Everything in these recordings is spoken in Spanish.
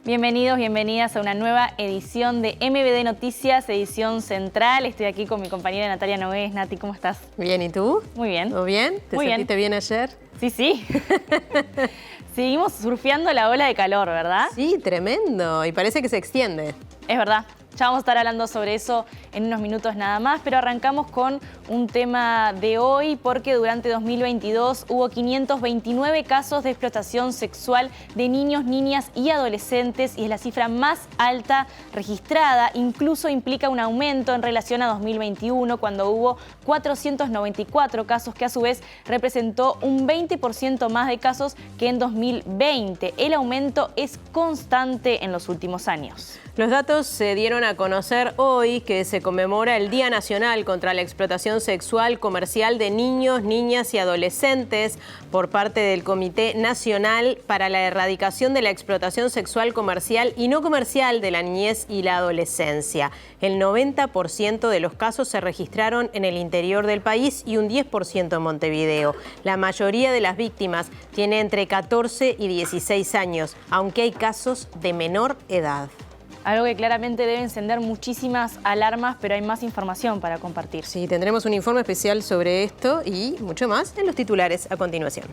Bienvenidos, bienvenidas a una nueva edición de MBD Noticias, edición central. Estoy aquí con mi compañera Natalia Nogués. Nati, ¿cómo estás? Bien, ¿y tú? Muy bien. ¿Todo bien? ¿Te sentiste bien ayer? Sí, sí. Seguimos surfeando la ola de calor, ¿verdad? Sí, tremendo. Y parece que se extiende. Es verdad. Ya vamos a estar hablando sobre eso en unos minutos nada más, pero arrancamos con un tema de hoy porque durante 2022 hubo 529 casos de explotación sexual de niños, niñas y adolescentes y es la cifra más alta registrada. Incluso implica un aumento en relación a 2021 cuando hubo 494 casos que a su vez representó un 20% más de casos que en 2020. El aumento es constante en los últimos años. Los datos se dieron a conocer hoy que se conmemora el Día Nacional contra la Explotación Sexual Comercial de Niños, Niñas y Adolescentes por parte del Comité Nacional para la Erradicación de la Explotación Sexual Comercial y No Comercial de la Niñez y la Adolescencia. El 90% de los casos se registraron en el interior del país y un 10% en Montevideo. La mayoría de las víctimas tiene entre 14 y 16 años, aunque hay casos de menor edad. Algo que claramente debe encender muchísimas alarmas, pero hay más información para compartir. Sí, tendremos un informe especial sobre esto y mucho más en los titulares a continuación.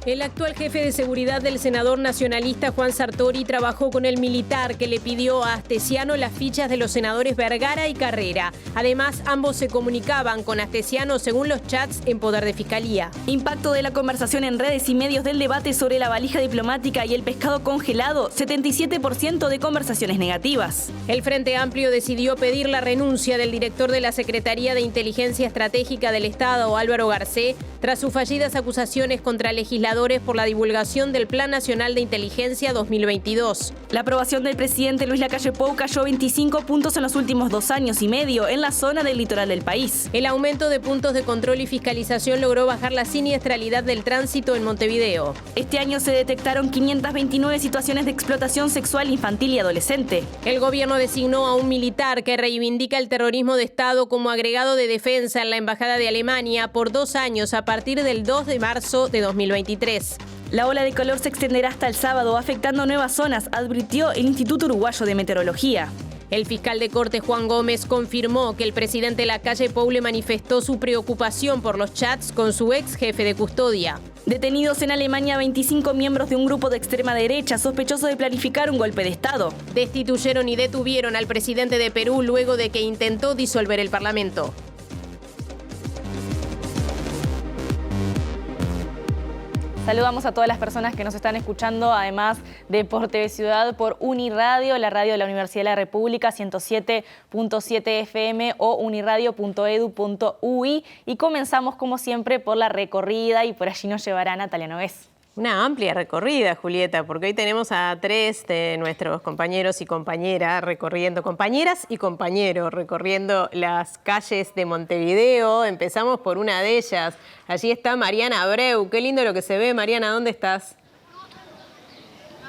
El actual jefe de seguridad del senador nacionalista Juan Sartori trabajó con el militar que le pidió a Astesiano las fichas de los senadores Vergara y Carrera. Además, ambos se comunicaban con Astesiano según los chats en poder de fiscalía. Impacto de la conversación en redes y medios del debate sobre la valija diplomática y el pescado congelado, 77% de conversaciones negativas. El Frente Amplio decidió pedir la renuncia del director de la Secretaría de Inteligencia Estratégica del Estado, Álvaro Garcés, tras sus fallidas acusaciones contra legisladores por la divulgación del Plan Nacional de Inteligencia 2022. La aprobación del presidente Luis Lacalle Pou cayó 25 puntos en los últimos 2 años y medio en la zona del litoral del país. El aumento de puntos de control y fiscalización logró bajar la siniestralidad del tránsito en Montevideo. Este año se detectaron 529 situaciones de explotación sexual infantil y adolescente. El gobierno designó a un militar que reivindica el terrorismo de Estado como agregado de defensa en la Embajada de Alemania por 2 años a partir del 2 de marzo de 2023. La ola de calor se extenderá hasta el sábado, afectando nuevas zonas, advirtió el Instituto Uruguayo de Meteorología. El fiscal de Corte Juan Gómez confirmó que el presidente Lacalle Pou le manifestó su preocupación por los chats con su ex jefe de custodia. Detenidos en Alemania 25 miembros de un grupo de extrema derecha sospechoso de planificar un golpe de Estado. Destituyeron y detuvieron al presidente de Perú luego de que intentó disolver el Parlamento. Saludamos a todas las personas que nos están escuchando, además de por TV Ciudad, por Uniradio, la radio de la Universidad de la República, 107.7 FM o uniradio.edu.ui. Y comenzamos, como siempre, por la recorrida y por allí nos llevará Natalia Nogués. Una amplia recorrida, Julieta, porque hoy tenemos a 3 de nuestros compañeros y compañeras compañeras y compañeros recorriendo las calles de Montevideo. Empezamos por una de ellas. Allí está Mariana Abreu. Qué lindo lo que se ve. Mariana, ¿dónde estás?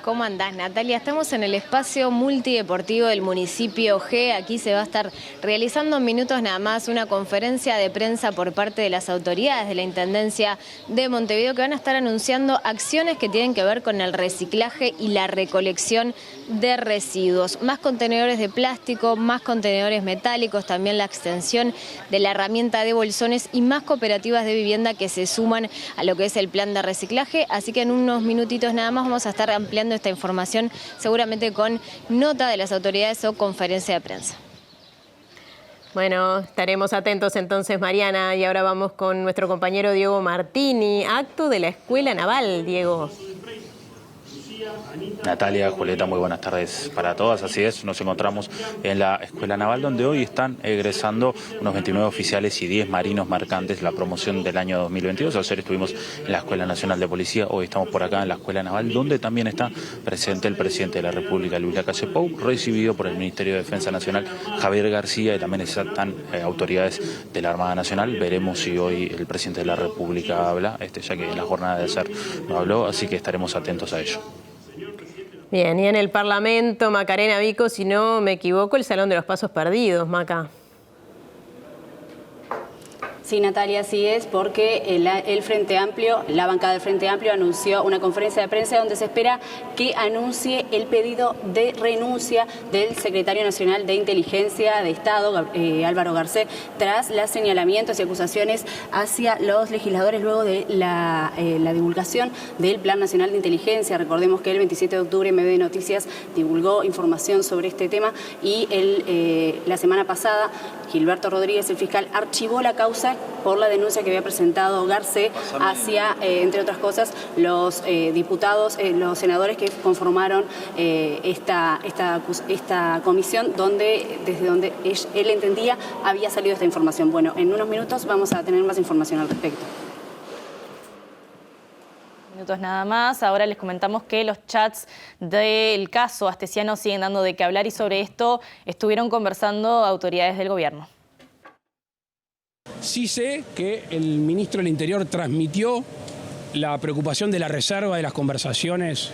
¿Cómo andás, Natalia? Estamos en el espacio multideportivo del municipio G. Aquí se va a estar realizando en minutos nada más una conferencia de prensa por parte de las autoridades de la Intendencia de Montevideo que van a estar anunciando acciones que tienen que ver con el reciclaje y la recolección de residuos. Más contenedores de plástico, más contenedores metálicos, también la extensión de la herramienta de bolsones y más cooperativas de vivienda que se suman a lo que es el plan de reciclaje. Así que en unos minutitos nada más vamos a estar ampliando esta información, seguramente con nota de las autoridades o conferencia de prensa. Bueno, estaremos atentos entonces, Mariana, y ahora vamos con nuestro compañero Diego Martini. Acto de la Escuela Naval, Diego. Natalia, Julieta, muy buenas tardes para todas. Así es, nos encontramos en la Escuela Naval donde hoy están egresando unos 29 oficiales y 10 marinos mercantes, la promoción del año 2022. Ayer estuvimos en la Escuela Nacional de Policía, hoy estamos por acá en la Escuela Naval donde también está presente el presidente de la República, Luis Lacalle Pou, recibido por el Ministerio de Defensa Nacional, Javier García, y también están autoridades de la Armada Nacional. Veremos si hoy el presidente de la República habla, ya que en la jornada de ayer no habló, así que estaremos atentos a ello. Bien, y en el Parlamento, Macarena Vico, si no me equivoco, el Salón de los Pasos Perdidos, Maca. Sí, Natalia, así es, porque el Frente Amplio, la bancada del Frente Amplio anunció una conferencia de prensa donde se espera que anuncie el pedido de renuncia del Secretario Nacional de Inteligencia de Estado, Álvaro Garcés, tras los señalamientos y acusaciones hacia los legisladores luego de la divulgación del Plan Nacional de Inteligencia. Recordemos que el 27 de octubre MB Noticias divulgó información sobre este tema y la semana pasada Gilberto Rodríguez, el fiscal, archivó la causa por la denuncia que había presentado Garcés hacia, entre otras cosas, los diputados, los senadores que conformaron esta comisión desde donde él entendía había salido esta información. Bueno, en unos minutos vamos a tener más información al respecto. Minutos nada más. Ahora les comentamos que los chats del caso Astesiano siguen dando de qué hablar y sobre esto estuvieron conversando autoridades del gobierno. Sí sé que el ministro del Interior transmitió la preocupación de la reserva de las conversaciones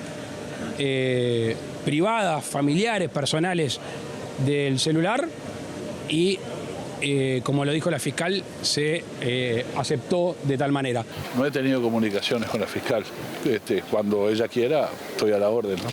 privadas, familiares, personales del celular y, como lo dijo la fiscal, se aceptó de tal manera. No he tenido comunicaciones con la fiscal. Cuando ella quiera, estoy a la orden, ¿no?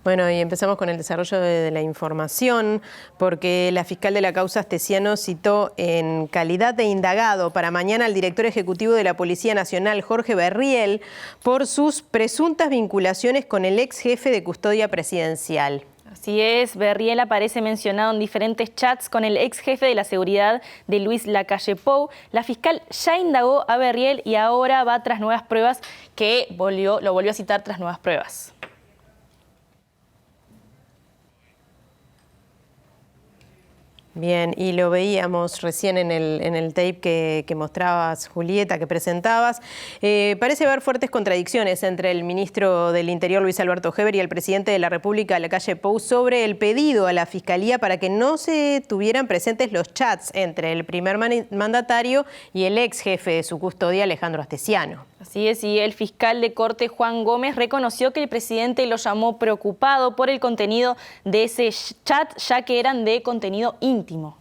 Bueno, y empezamos con el desarrollo de la información, porque la fiscal de la causa Astesiano citó en calidad de indagado para mañana al director ejecutivo de la Policía Nacional, Jorge Berriel, por sus presuntas vinculaciones con el ex jefe de custodia presidencial. Así es, Berriel aparece mencionado en diferentes chats con el ex jefe de la seguridad de Luis Lacalle Pou. La fiscal ya indagó a Berriel y ahora va tras nuevas pruebas, lo volvió a citar tras nuevas pruebas. Bien, y lo veíamos recién en el tape que mostrabas, Julieta, que presentabas. Parece haber fuertes contradicciones entre el ministro del Interior, Luis Alberto Heber, y el presidente de la República, Lacalle Pou, sobre el pedido a la Fiscalía para que no se tuvieran presentes los chats entre el primer mandatario y el ex jefe de su custodia, Alejandro Astesiano. Así es, y el fiscal de corte, Juan Gómez, reconoció que el presidente lo llamó preocupado por el contenido de ese chat, ya que eran de contenido íntimo.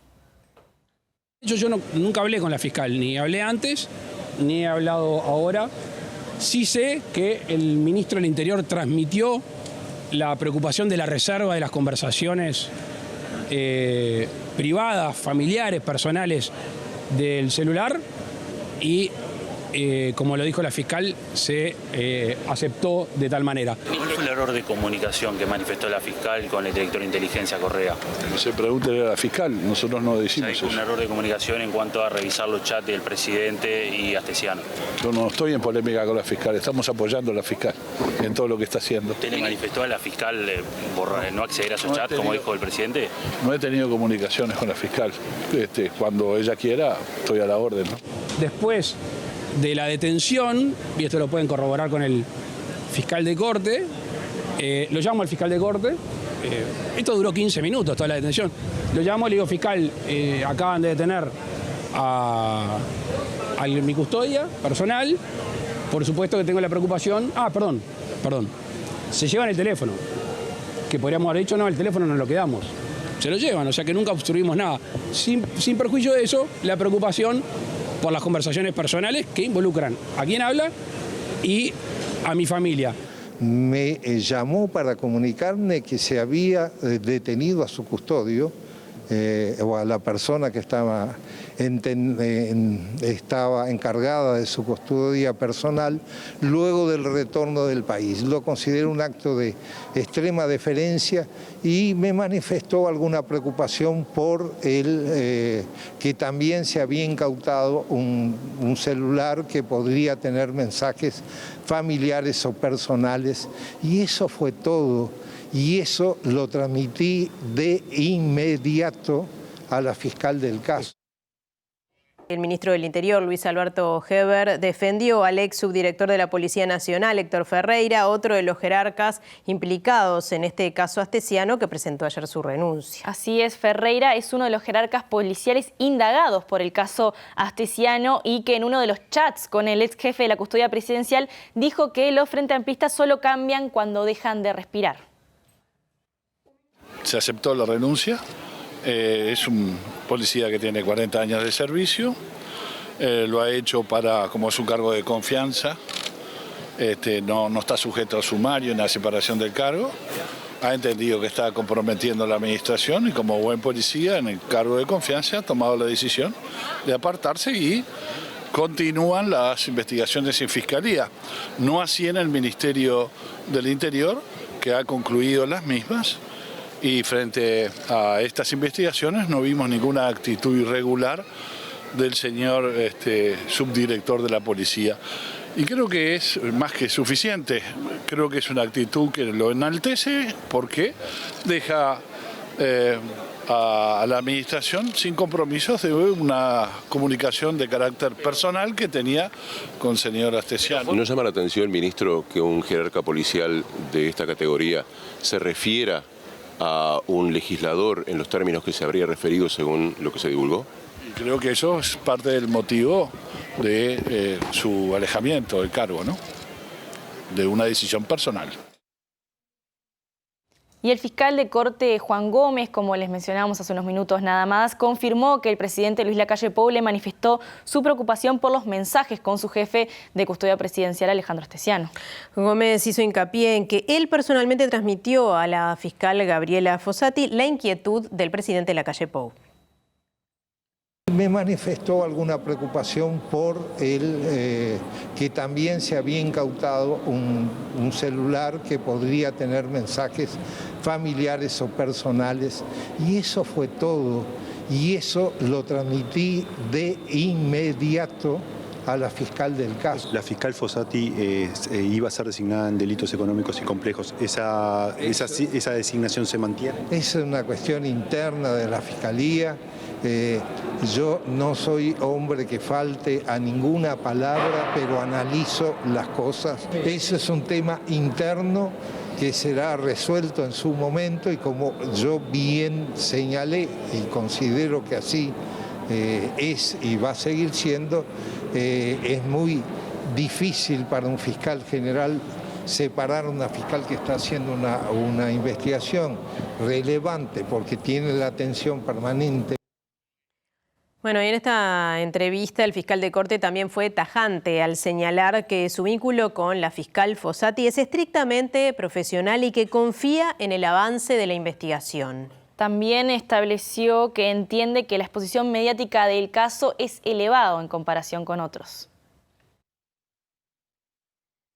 Yo nunca hablé con la fiscal, ni hablé antes, ni he hablado ahora. Sí sé que el ministro del Interior transmitió la preocupación de la reserva de las conversaciones privadas, familiares, personales del celular y, como lo dijo la fiscal, se aceptó de tal manera. ¿Cuál fue el error de comunicación que manifestó la fiscal con el director de inteligencia, Correa? No se pregunte a la fiscal, nosotros no decimos eso. Un error de comunicación en cuanto a revisar los chats del presidente y Astesiano. Yo no estoy en polémica con la fiscal, estamos apoyando a la fiscal en todo lo que está haciendo. ¿Usted le manifestó a la fiscal por no acceder a esos chats, como dijo el presidente? No he tenido comunicaciones con la fiscal. Cuando ella quiera, estoy a la orden, ¿no? Después de la detención, y esto lo pueden corroborar con el fiscal de corte, lo llamo al fiscal de corte, esto duró 15 minutos toda la detención, lo llamo, le digo, fiscal, acaban de detener a mi custodia personal, por supuesto que tengo la preocupación, perdón, se llevan el teléfono, que podríamos haber dicho, no, el teléfono nos lo quedamos, se lo llevan, o sea que nunca obstruimos nada, sin perjuicio de eso, la preocupación por las conversaciones personales que involucran a quien habla y a mi familia. Me llamó para comunicarme que se había detenido a su custodio o a la persona que estaba encargada de su custodia personal luego del retorno del país. Lo considero un acto de extrema deferencia y me manifestó alguna preocupación por que también se había incautado un celular que podría tener mensajes familiares o personales, y eso fue todo. Y eso lo transmití de inmediato a la fiscal del caso. El ministro del Interior, Luis Alberto Heber, defendió al ex subdirector de la Policía Nacional, Héctor Ferreira, otro de los jerarcas implicados en este caso astesiano, que presentó ayer su renuncia. Así es, Ferreira es uno de los jerarcas policiales indagados por el caso astesiano y que en uno de los chats con el ex jefe de la custodia presidencial dijo que los frente amplistas solo cambian cuando dejan de respirar. Se aceptó la renuncia Es un policía que tiene 40 años de servicio, lo ha hecho como es un cargo de confianza, no está sujeto a sumario ni a separación del cargo. Ha entendido que está comprometiendo la administración y como buen policía en el cargo de confianza ha tomado la decisión de apartarse y continúan las investigaciones en Fiscalía. No así en el Ministerio del Interior, que ha concluido las mismas, y frente a estas investigaciones no vimos ninguna actitud irregular del señor subdirector de la policía. Y creo que es más que suficiente. Creo que es una actitud que lo enaltece porque deja a la administración sin compromisos de una comunicación de carácter personal que tenía con el señor Astesiano. ¿No llama la atención, ministro, que un jerarca policial de esta categoría se refiera a un legislador en los términos que se habría referido según lo que se divulgó? Creo que eso es parte del motivo de su alejamiento del cargo, ¿no? De una decisión personal. Y el fiscal de corte Juan Gómez, como les mencionábamos hace unos minutos nada más, confirmó que el presidente Luis Lacalle Pou le manifestó su preocupación por los mensajes con su jefe de custodia presidencial, Alejandro Astesiano. Gómez hizo hincapié en que él personalmente transmitió a la fiscal Gabriela Fossati la inquietud del presidente Lacalle Pou. Me manifestó alguna preocupación por que también se había incautado un celular que podría tener mensajes familiares o personales, y eso fue todo, y eso lo transmití de inmediato a la fiscal del caso. La fiscal Fossati iba a ser designada en delitos económicos y complejos. ¿Esa designación se mantiene? Es una cuestión interna de la Fiscalía. Yo no soy hombre que falte a ninguna palabra, pero analizo las cosas. Ese es un tema interno que será resuelto en su momento, y como yo bien señalé y considero que así es y va a seguir siendo, es muy difícil para un fiscal general separar a una fiscal que está haciendo una investigación relevante porque tiene la atención permanente. Bueno, y en esta entrevista el fiscal de corte también fue tajante al señalar que su vínculo con la fiscal Fossati es estrictamente profesional y que confía en el avance de la investigación. También estableció que entiende que la exposición mediática del caso es elevado en comparación con otros.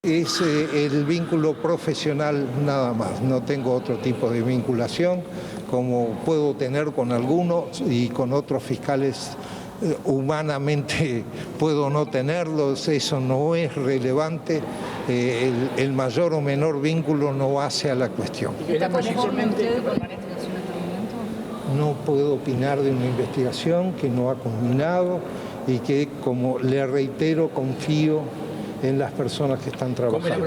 Es el vínculo profesional nada más, no tengo otro tipo de vinculación como puedo tener con algunos y con otros fiscales. Humanamente puedo no tenerlos, eso no es relevante, el mayor o menor vínculo no hace a la cuestión. No puedo opinar de una investigación que no ha culminado y que, como le reitero, confío en las personas que están trabajando.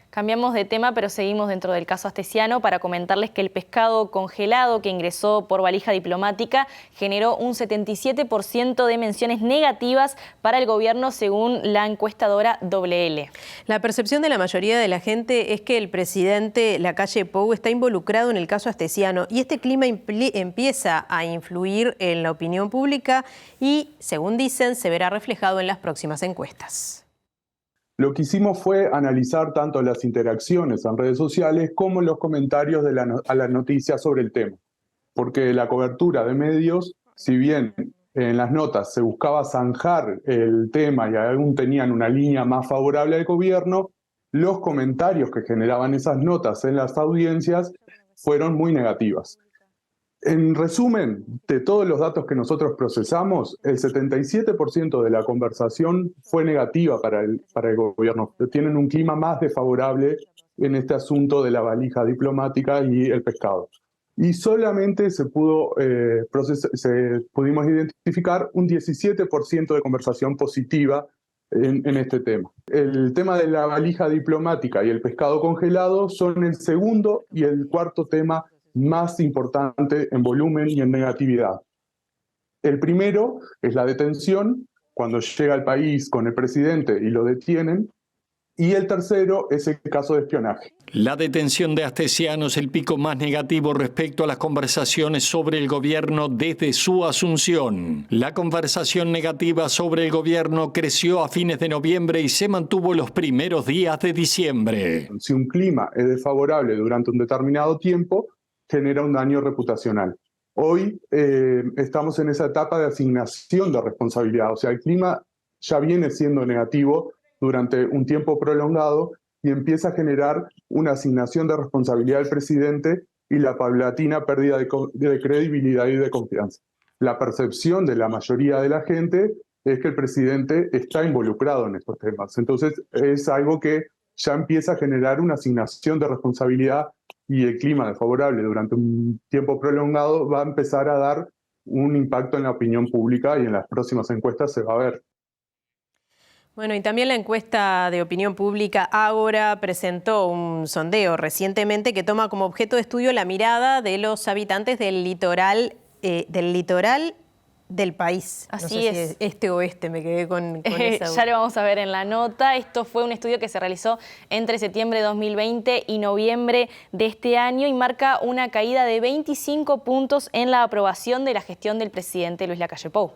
Cambiamos de tema, pero seguimos dentro del caso Astesiano para comentarles que el pescado congelado que ingresó por valija diplomática generó un 77% de menciones negativas para el gobierno, según la encuestadora WL. La percepción de la mayoría de la gente es que el presidente Lacalle Pou está involucrado en el caso Astesiano, y este clima empieza a influir en la opinión pública y, según dicen, se verá reflejado en las próximas encuestas. Lo que hicimos fue analizar tanto las interacciones en redes sociales como los comentarios a las noticias sobre el tema. Porque la cobertura de medios, si bien en las notas se buscaba zanjar el tema y aún tenían una línea más favorable al gobierno, los comentarios que generaban esas notas en las audiencias fueron muy negativas. En resumen, de todos los datos que nosotros procesamos, el 77% de la conversación fue negativa para el gobierno. Tienen un clima más desfavorable en este asunto de la valija diplomática y el pescado. Y solamente pudimos identificar un 17% de conversación positiva en este tema. El tema de la valija diplomática y el pescado congelado son el segundo y el cuarto tema más importante en volumen y en negatividad. El primero es la detención, cuando llega al país con el presidente y lo detienen, Y el tercero es el caso de espionaje. La detención de Astesiano es el pico más negativo respecto a las conversaciones sobre el gobierno desde su asunción. La conversación negativa sobre el gobierno creció a fines de noviembre y se mantuvo los primeros días de diciembre. Si un clima es desfavorable durante un determinado tiempo, genera un daño reputacional. Hoy estamos en esa etapa de asignación de responsabilidad, o sea, el clima ya viene siendo negativo durante un tiempo prolongado y empieza a generar una asignación de responsabilidad del presidente y la paulatina pérdida de credibilidad y de confianza. La percepción de la mayoría de la gente es que el presidente está involucrado en estos temas. Entonces es algo que ya empieza a generar una asignación de responsabilidad y el clima desfavorable durante un tiempo prolongado va a empezar a dar un impacto en la opinión pública y en las próximas encuestas se va a ver. Bueno, y también la encuesta de opinión pública Ágora presentó un sondeo recientemente que toma como objeto de estudio la mirada de los habitantes del litoral del país. Así no sé es. Si es este-oeste, me quedé con esa duda. Ya lo vamos a ver en la nota. Esto fue un estudio que se realizó entre septiembre de 2020 y noviembre de este año y marca una caída de 25 puntos en la aprobación de la gestión del presidente Luis Lacalle Pou.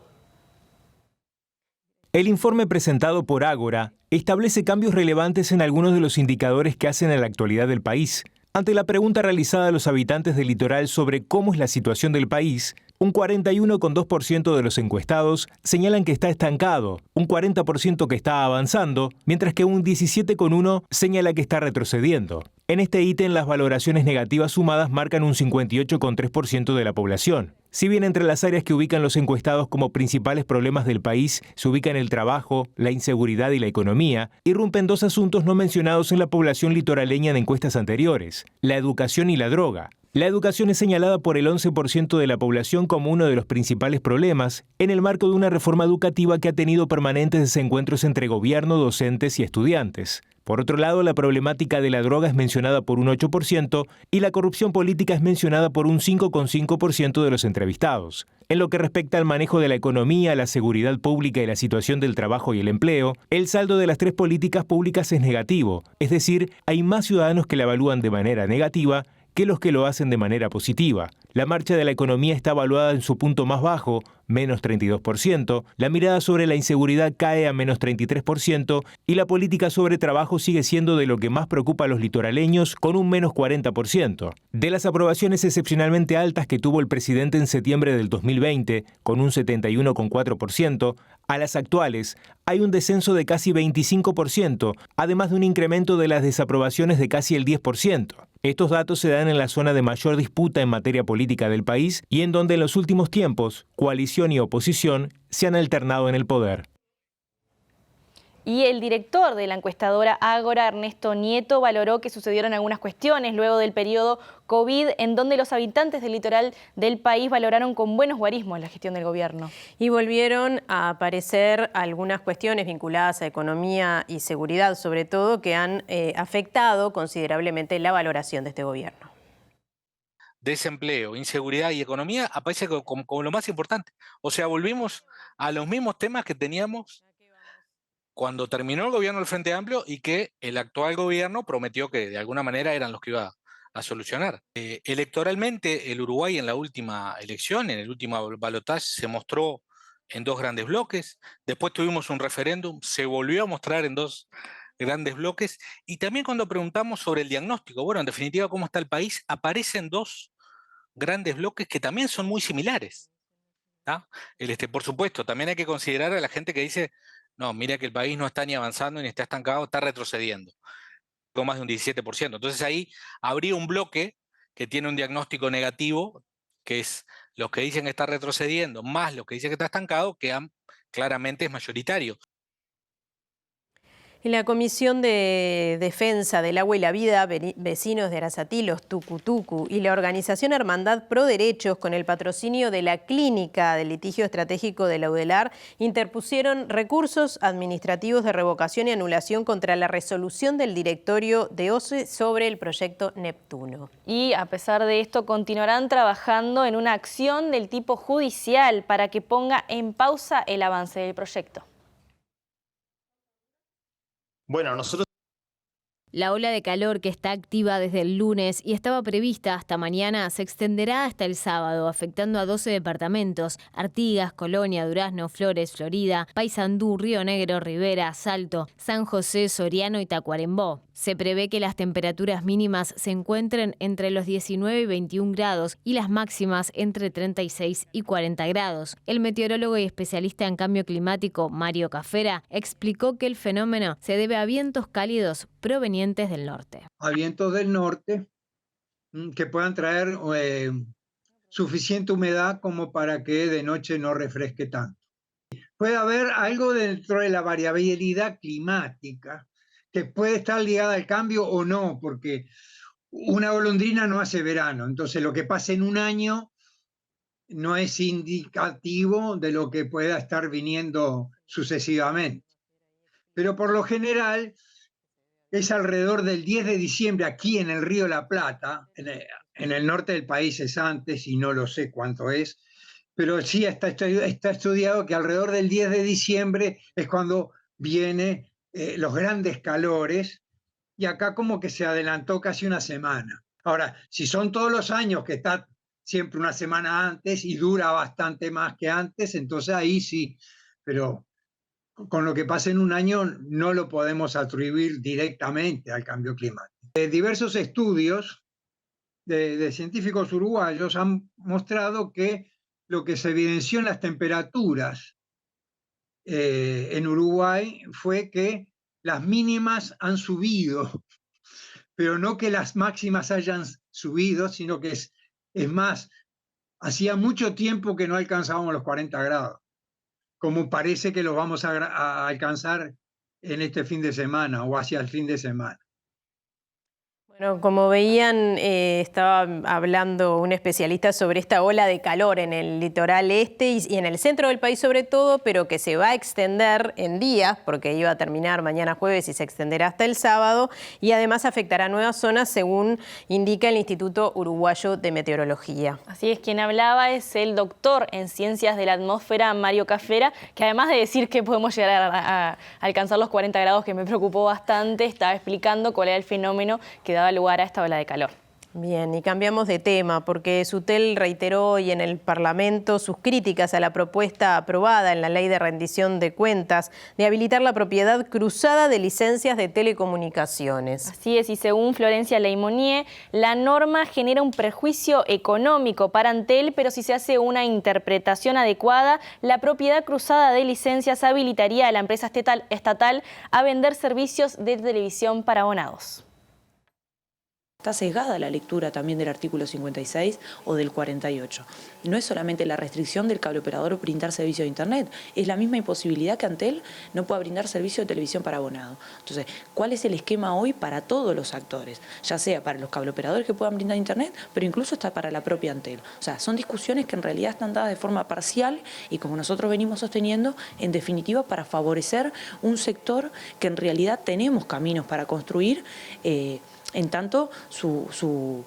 El informe presentado por Ágora establece cambios relevantes en algunos de los indicadores que hacen a la actualidad del país. Ante la pregunta realizada a los habitantes del litoral sobre cómo es la situación del país, un 41,2% de los encuestados señalan que está estancado, un 40% que está avanzando, mientras que un 17,1% señala que está retrocediendo. En este ítem, las valoraciones negativas sumadas marcan un 58,3% de la población. Si bien entre las áreas que ubican los encuestados como principales problemas del país se ubican el trabajo, la inseguridad y la economía, irrumpen dos asuntos no mencionados en la población litoraleña de encuestas anteriores: la educación y la droga. La educación es señalada por el 11% de la población como uno de los principales problemas en el marco de una reforma educativa que ha tenido permanentes desencuentros entre gobierno, docentes y estudiantes. Por otro lado, la problemática de la droga es mencionada por un 8% y la corrupción política es mencionada por un 5,5% de los entrevistados. En lo que respecta al manejo de la economía, la seguridad pública y la situación del trabajo y el empleo, el saldo de las tres políticas públicas es negativo, es decir, hay más ciudadanos que la evalúan de manera negativa que los que lo hacen de manera positiva. La marcha de la economía está evaluada en su punto más bajo, menos 32%, la mirada sobre la inseguridad cae a menos 33% y la política sobre trabajo sigue siendo de lo que más preocupa a los litoraleños con un menos 40%. De las aprobaciones excepcionalmente altas que tuvo el presidente en septiembre del 2020, con un 71,4%, a las actuales hay un descenso de casi 25%, además de un incremento de las desaprobaciones de casi el 10%. Estos datos se dan en la zona de mayor disputa en materia política del país y en donde en los últimos tiempos coalición y oposición se han alternado en el poder. Y el director de la encuestadora Ágora, Ernesto Nieto, valoró que sucedieron algunas cuestiones luego del periodo COVID, en donde los habitantes del litoral del país valoraron con buenos guarismos la gestión del gobierno. Y volvieron a aparecer algunas cuestiones vinculadas a economía y seguridad, sobre todo, que han afectado considerablemente la valoración de este gobierno. Desempleo, inseguridad y economía aparece como lo más importante. O sea, volvimos a los mismos temas que teníamos cuando terminó el gobierno del Frente Amplio y que el actual gobierno prometió que de alguna manera eran los que iba a solucionar. Electoralmente, el Uruguay en la última elección, en el último balotaje, se mostró en dos grandes bloques. Después tuvimos un referéndum, se volvió a mostrar en dos grandes bloques. Y también cuando preguntamos sobre el diagnóstico, bueno, en definitiva, ¿cómo está el país? Aparecen dos grandes bloques que también son muy similares. ¿Tá? Por supuesto, también hay que considerar a la gente que dice: no, mira que el país no está ni avanzando ni está estancado, está retrocediendo, con más de un 17%. Entonces ahí habría un bloque que tiene un diagnóstico negativo, que es los que dicen que está retrocediendo, más los que dicen que está estancado, que claramente es mayoritario. Y la Comisión de Defensa del Agua y la Vida, vecinos de Arasatí, los Tucutucu, y la organización Hermandad Pro Derechos, con el patrocinio de la Clínica del Litigio Estratégico de la UDELAR, interpusieron recursos administrativos de revocación y anulación contra la resolución del directorio de OCE sobre el proyecto Neptuno. Y a pesar de esto, continuarán trabajando en una acción del tipo judicial para que ponga en pausa el avance del proyecto. Bueno, nosotros La ola de calor que está activa desde el lunes y estaba prevista hasta mañana se extenderá hasta el sábado, afectando a 12 departamentos: Artigas, Colonia, Durazno, Flores, Florida, Paysandú, Río Negro, Rivera, Salto, San José, Soriano y Tacuarembó. Se prevé que las temperaturas mínimas se encuentren entre los 19 y 21 grados y las máximas entre 36 y 40 grados. El meteorólogo y especialista en cambio climático Mario Cafera explicó que el fenómeno se debe a vientos cálidos provenientes del norte. A vientos del norte que puedan traer suficiente humedad como para que de noche no refresque tanto. Puede haber algo dentro de la variabilidad climática que puede estar ligada al cambio o no, porque una golondrina no hace verano, entonces lo que pasa en un año no es indicativo de lo que pueda estar viniendo sucesivamente. Pero por lo general es alrededor del 10 de diciembre aquí en el Río de la Plata, en el norte del país es antes y no lo sé cuánto es, pero sí está estudiado que alrededor del 10 de diciembre es cuando viene los grandes calores, y acá como que se adelantó casi una semana. Ahora, si son todos los años que está siempre una semana antes y dura bastante más que antes, entonces ahí sí, pero con lo que pasa en un año no lo podemos atribuir directamente al cambio climático. Diversos estudios de científicos uruguayos han mostrado que lo que se evidenció en las temperaturas en Uruguay fue que las mínimas han subido, pero no que las máximas hayan subido, sino que es más, hacía mucho tiempo que no alcanzábamos los 40 grados, como parece que los vamos a alcanzar en este fin de semana o hacia el fin de semana. Bueno, como veían, estaba hablando un especialista sobre esta ola de calor en el litoral este y en el centro del país sobre todo, pero que se va a extender en días, porque iba a terminar mañana jueves y se extenderá hasta el sábado, y además afectará nuevas zonas, según indica el Instituto Uruguayo de Meteorología. Así es, quien hablaba es el doctor en Ciencias de la Atmósfera, Mario Cafera, que además de decir que podemos llegar a alcanzar los 40 grados, que me preocupó bastante, estaba explicando cuál era el fenómeno que daba lugar a esta ola de calor. Bien, y cambiamos de tema porque Sutel reiteró hoy en el Parlamento sus críticas a la propuesta aprobada en la Ley de Rendición de Cuentas de habilitar la propiedad cruzada de licencias de telecomunicaciones. Así es, y según Florencia Leimonier, la norma genera un perjuicio económico para Antel, pero si se hace una interpretación adecuada, la propiedad cruzada de licencias habilitaría a la empresa estatal a vender servicios de televisión para abonados. Está sesgada la lectura también del artículo 56 o del 48. No es solamente la restricción del cable operador brindar servicio de Internet, es la misma imposibilidad que Antel no pueda brindar servicio de televisión para abonado. Entonces, ¿cuál es el esquema hoy para todos los actores? Ya sea para los cable operadores que puedan brindar Internet, pero incluso está para la propia Antel. O sea, son discusiones que en realidad están dadas de forma parcial y, como nosotros venimos sosteniendo, en definitiva para favorecer un sector que en realidad tenemos caminos para construir, en tanto su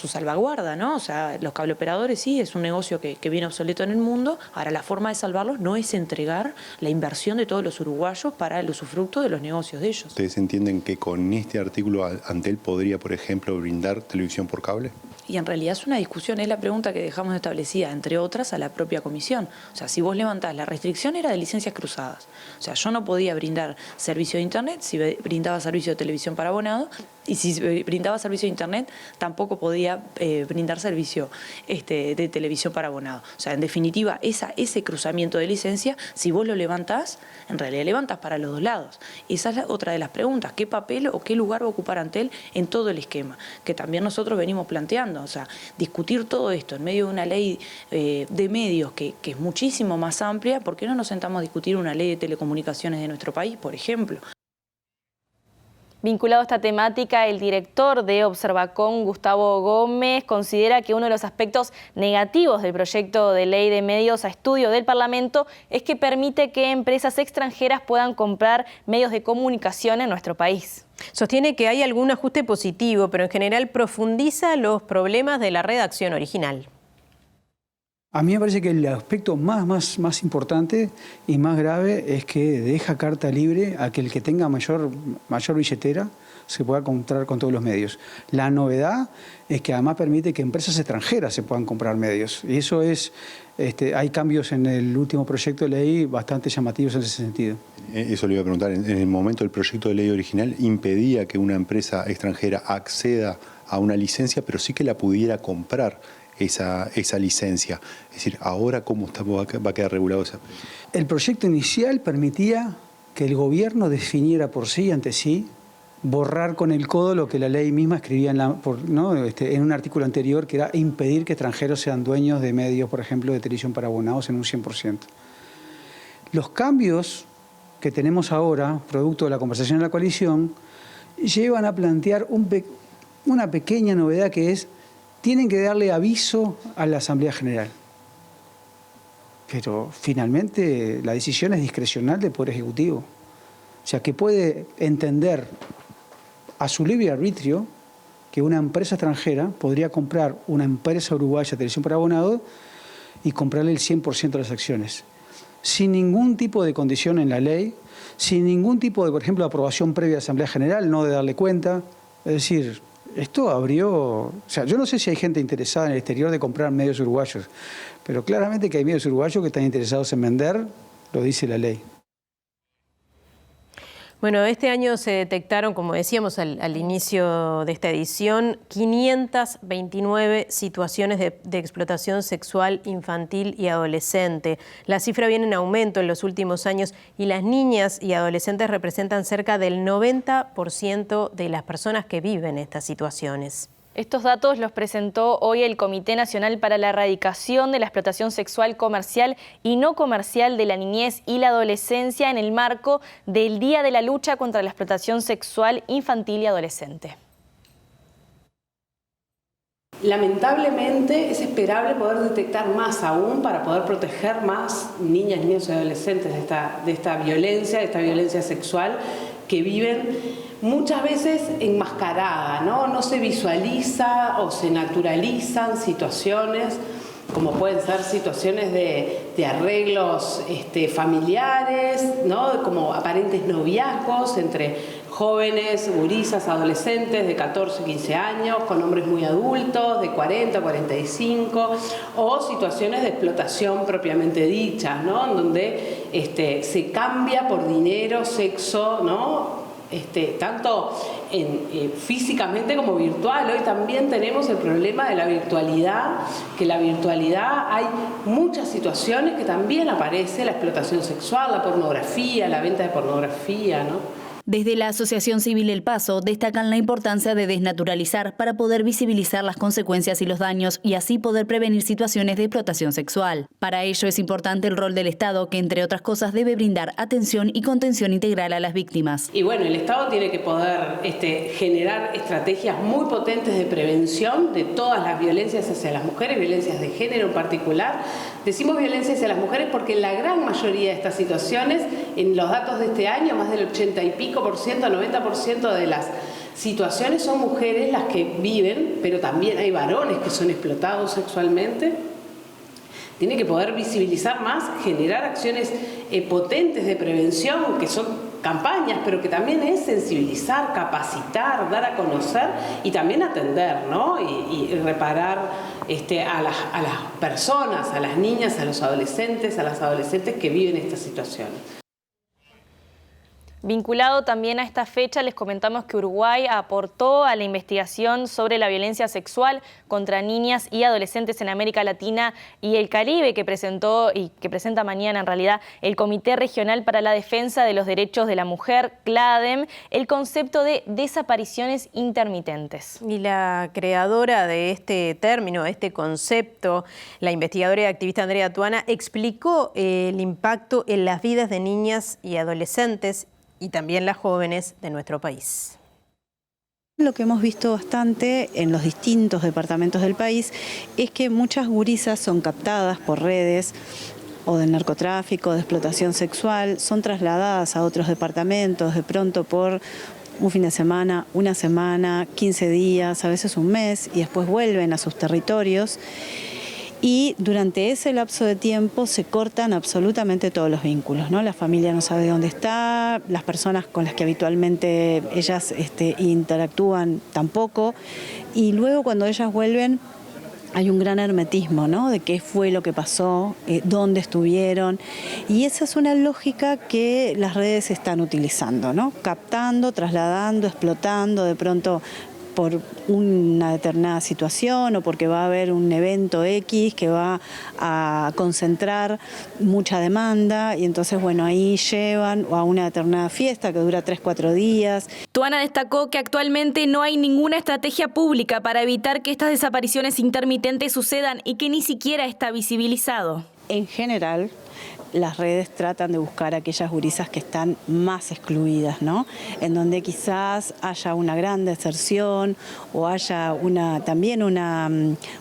salvaguarda, ¿no? O sea, los cableoperadores sí, es un negocio que viene obsoleto en el mundo. Ahora, la forma de salvarlos no es entregar la inversión de todos los uruguayos para el usufructo de los negocios de ellos. ¿Ustedes entienden que con este artículo Antel podría, por ejemplo, brindar televisión por cable? Y en realidad es una discusión, es la pregunta que dejamos establecida, entre otras, a la propia comisión. O sea, si vos levantás, la restricción era de licencias cruzadas. O sea, yo no podía brindar servicio de Internet si brindaba servicio de televisión para abonado, y si brindaba servicio de Internet tampoco podía brindar servicio de televisión para abonado. O sea, en definitiva, ese cruzamiento de licencia, si vos lo levantás, en realidad levantás para los dos lados. Y esa es otra de las preguntas: ¿qué papel o qué lugar va a ocupar Antel en todo el esquema? Que también nosotros venimos planteando. O sea, discutir todo esto en medio de una ley de medios que es muchísimo más amplia. ¿Por qué no nos sentamos a discutir una ley de telecomunicaciones de nuestro país, por ejemplo? Vinculado a esta temática, el director de Observacom, Gustavo Gómez, considera que uno de los aspectos negativos del proyecto de ley de medios a estudio del Parlamento es que permite que empresas extranjeras puedan comprar medios de comunicación en nuestro país. Sostiene que hay algún ajuste positivo, pero en general profundiza los problemas de la redacción original. A mí me parece que el aspecto más importante y más grave es que deja carta libre a que el que tenga mayor billetera se pueda comprar con todos los medios. La novedad es que además permite que empresas extranjeras se puedan comprar medios. Y eso es, hay cambios en el último proyecto de ley bastante llamativos en ese sentido. Eso le iba a preguntar. En el momento del proyecto de ley original impedía que una empresa extranjera acceda a una licencia, pero sí que la pudiera comprar esa licencia. Es decir, ahora ¿cómo va a quedar regulado eso? El proyecto inicial permitía que el gobierno definiera por sí, ante sí, borrar con el codo lo que la ley misma escribía en un artículo anterior, que era impedir que extranjeros sean dueños de medios, por ejemplo, de televisión para abonados en un 100%. Los cambios que tenemos ahora, producto de la conversación en la coalición, llevan a plantear una pequeña novedad, que es: tienen que darle aviso a la Asamblea General. Pero finalmente la decisión es discrecional del Poder Ejecutivo. O sea, que puede entender a su libre arbitrio que una empresa extranjera podría comprar una empresa uruguaya de televisión para abonado y comprarle el 100% de las acciones, sin ningún tipo de condición en la ley, sin ningún tipo de, por ejemplo, aprobación previa de la Asamblea General, no de darle cuenta. Es decir, esto abrió... O sea, yo no sé si hay gente interesada en el exterior de comprar medios uruguayos, pero claramente que hay medios uruguayos que están interesados en vender, lo dice la ley. Bueno, este año se detectaron, como decíamos al inicio de esta edición, 529 situaciones de explotación sexual infantil y adolescente. La cifra viene en aumento en los últimos años y las niñas y adolescentes representan cerca del 90% de las personas que viven estas situaciones. Estos datos los presentó hoy el Comité Nacional para la Erradicación de la Explotación Sexual Comercial y No Comercial de la Niñez y la Adolescencia en el marco del Día de la Lucha contra la Explotación Sexual Infantil y Adolescente. Lamentablemente es esperable poder detectar más aún para poder proteger más niñas, niños y adolescentes de esta violencia sexual que viven muchas veces enmascarada, no se visualiza o se naturalizan situaciones como pueden ser situaciones de arreglos familiares, como aparentes noviazgos entre jóvenes, gurisas, adolescentes de 14, 15 años, con hombres muy adultos, de 40, 45, o situaciones de explotación propiamente dichas, en donde se cambia por dinero, sexo, tanto físicamente como virtual. Hoy también tenemos el problema de la virtualidad, que la virtualidad hay muchas situaciones que también aparece la explotación sexual, la pornografía, la venta de pornografía, Desde la Asociación Civil El Paso destacan la importancia de desnaturalizar para poder visibilizar las consecuencias y los daños y así poder prevenir situaciones de explotación sexual. Para ello es importante el rol del Estado, que entre otras cosas debe brindar atención y contención integral a las víctimas. Y bueno, el Estado tiene que poder generar estrategias muy potentes de prevención de todas las violencias hacia las mujeres, violencias de género en particular. Decimos violencia hacia las mujeres porque en la gran mayoría de estas situaciones, en los datos de este año, más del 80 y pico %, 90% de las situaciones son mujeres las que viven, pero también hay varones que son explotados sexualmente. Tiene que poder visibilizar más, generar acciones potentes de prevención, que son campañas, pero que también es sensibilizar, capacitar, dar a conocer y también atender, y reparar a las personas, a las niñas, a los adolescentes, a las adolescentes que viven estas situaciones. Vinculado también a esta fecha, les comentamos que Uruguay aportó a la investigación sobre la violencia sexual contra niñas y adolescentes en América Latina y el Caribe, que presentó y que presenta mañana en realidad el Comité Regional para la Defensa de los Derechos de la Mujer, CLADEM, el concepto de desapariciones intermitentes. Y la creadora de este término, de este concepto, la investigadora y activista Andrea Tuana, explicó el impacto en las vidas de niñas y adolescentes y también las jóvenes de nuestro país. Lo que hemos visto bastante en los distintos departamentos del país es que muchas gurisas son captadas por redes o de narcotráfico, de explotación sexual, son trasladadas a otros departamentos de pronto por un fin de semana, una semana, 15 días, a veces un mes, y después vuelven a sus territorios. y durante ese lapso de tiempo se cortan absolutamente todos los vínculos, ¿no? La familia no sabe dónde está, las personas con las que habitualmente ellas interactúan tampoco, y luego cuando ellas vuelven hay un gran hermetismo, ¿no? De qué fue lo que pasó, dónde estuvieron, y esa es una lógica que las redes están utilizando, ¿no? Captando, trasladando, explotando, de pronto por una determinada situación o porque va a haber un evento X que va a concentrar mucha demanda, y entonces, bueno, ahí llevan a una determinada fiesta que dura 3-4 días. Tuana destacó que actualmente no hay ninguna estrategia pública para evitar que estas desapariciones intermitentes sucedan y que ni siquiera está visibilizado. En general, las redes tratan de buscar a aquellas gurisas que están más excluidas, ¿no? En donde quizás haya una gran deserción o haya también una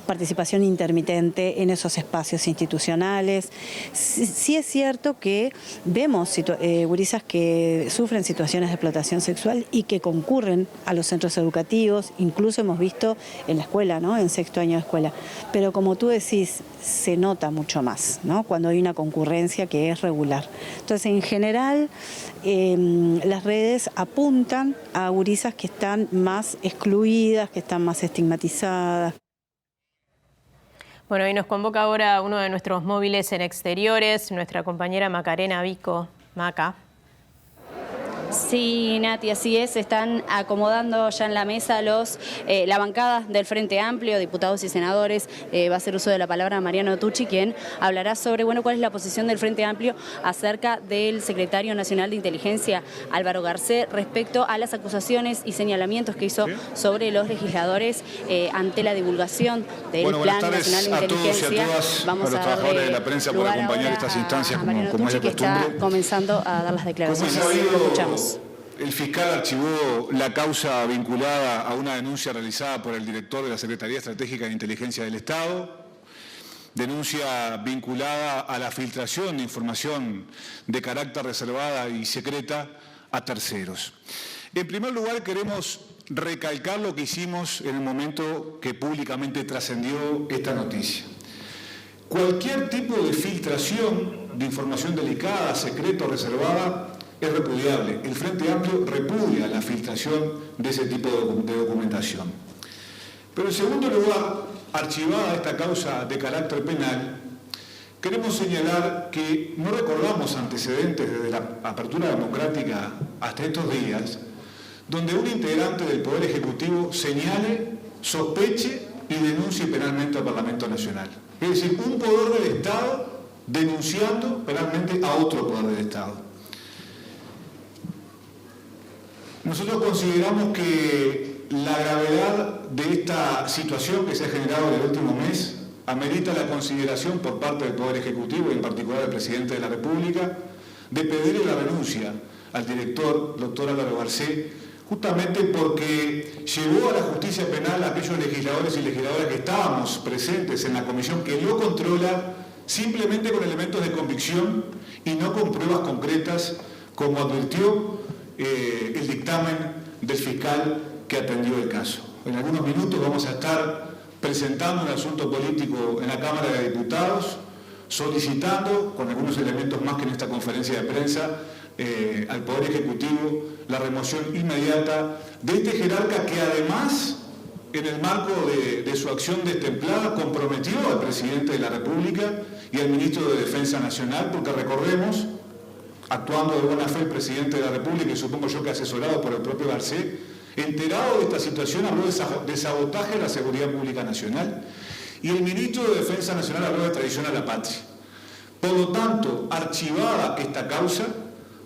participación intermitente en esos espacios institucionales. Sí es cierto que vemos gurisas que sufren situaciones de explotación sexual y que concurren a los centros educativos, incluso hemos visto en la escuela, ¿no? En 6º año de escuela. Pero como tú decís, se nota mucho más, ¿no? Cuando hay una concurrencia que es regular. Entonces, en general, las redes apuntan a gurisas que están más excluidas, que están más estigmatizadas. Bueno, y nos convoca ahora uno de nuestros móviles en exteriores, nuestra compañera Macarena Vico. Maca. Sí, Nati, así es. Están acomodando ya en la mesa la bancada del Frente Amplio, diputados y senadores. Va a hacer uso de la palabra Mariano Tucci, quien hablará sobre cuál es la posición del Frente Amplio acerca del secretario nacional de Inteligencia, Álvaro Garcés, respecto a las acusaciones y señalamientos que hizo sobre los legisladores ante la divulgación del Plan Nacional de Inteligencia. Vamos a darle de la prensa por acompañar estas instancias como es de costumbre. Que está comenzando a dar las declaraciones. Escuchamos. El fiscal archivó la causa vinculada a una denuncia realizada por el director de la Secretaría Estratégica de Inteligencia del Estado, denuncia vinculada a la filtración de información de carácter reservada y secreta a terceros. En primer lugar, queremos recalcar lo que hicimos en el momento que públicamente trascendió esta noticia. Cualquier tipo de filtración de información delicada, secreta o reservada es repudiable. El Frente Amplio repudia la filtración de ese tipo de documentación. Pero en segundo lugar, archivada esta causa de carácter penal, queremos señalar que no recordamos antecedentes desde la apertura democrática hasta estos días, donde un integrante del Poder Ejecutivo señale, sospeche y denuncie penalmente al Parlamento Nacional. Es decir, un poder del Estado denunciando penalmente a otro poder del Estado. Nosotros consideramos que la gravedad de esta situación que se ha generado en el último mes amerita la consideración por parte del Poder Ejecutivo y en particular del Presidente de la República de pedirle la renuncia al director, doctor Álvaro Garcés, justamente porque llevó a la justicia penal a aquellos legisladores y legisladoras que estábamos presentes en la comisión que lo controla simplemente con elementos de convicción y no con pruebas concretas, como advirtió el dictamen del fiscal que atendió el caso. En algunos minutos vamos a estar presentando un asunto político en la Cámara de Diputados, solicitando, con algunos elementos más que en esta conferencia de prensa, al Poder Ejecutivo la remoción inmediata de este jerarca que además, en el marco de su acción destemplada, comprometió al Presidente de la República y al Ministro de Defensa Nacional, porque recordemos, actuando de buena fe el Presidente de la República y supongo yo que asesorado por el propio Garcés, enterado de esta situación habló de sabotaje a la seguridad pública nacional y el Ministro de Defensa Nacional habló de traición a la patria. Por lo tanto, archivada esta causa,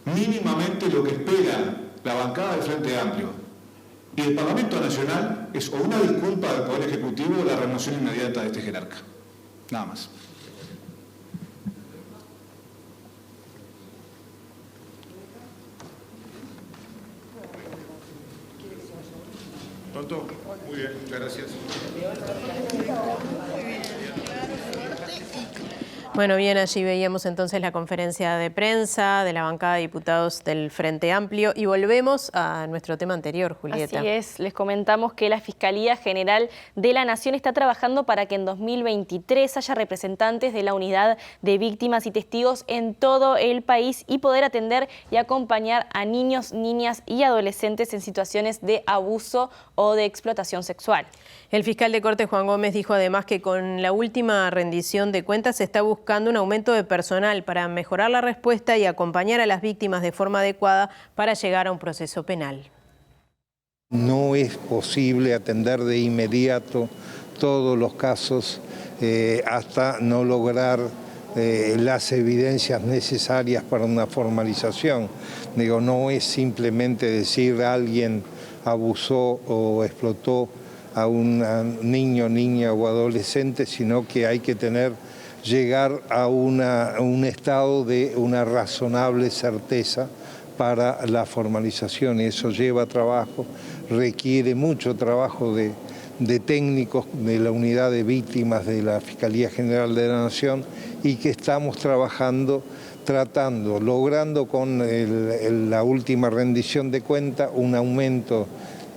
mínimamente lo que espera la bancada del Frente Amplio y el Parlamento Nacional es o una disculpa del Poder Ejecutivo o la remoción inmediata de este jerarca. Nada más. ¿Tonto? Muy bien, muchas gracias. Bueno, bien, allí veíamos entonces la conferencia de prensa de la bancada de diputados del Frente Amplio y volvemos a nuestro tema anterior, Julieta. Así es, les comentamos que la Fiscalía General de la Nación está trabajando para que en 2023 haya representantes de la unidad de víctimas y testigos en todo el país y poder atender y acompañar a niños, niñas y adolescentes en situaciones de abuso o de explotación sexual. El fiscal de Corte, Juan Gómez, dijo además que con la última rendición de cuentas se está buscando un aumento de personal para mejorar la respuesta y acompañar a las víctimas de forma adecuada para llegar a un proceso penal. No es posible atender de inmediato todos los casos hasta no lograr las evidencias necesarias para una formalización. Digo, no es simplemente decir alguien abusó o explotó a un niño, niña o adolescente, sino que hay que llegar a un estado de una razonable certeza para la formalización. Eso lleva trabajo, requiere mucho trabajo de técnicos de la unidad de víctimas de la Fiscalía General de la Nación y que estamos logrando con la última rendición de cuenta un aumento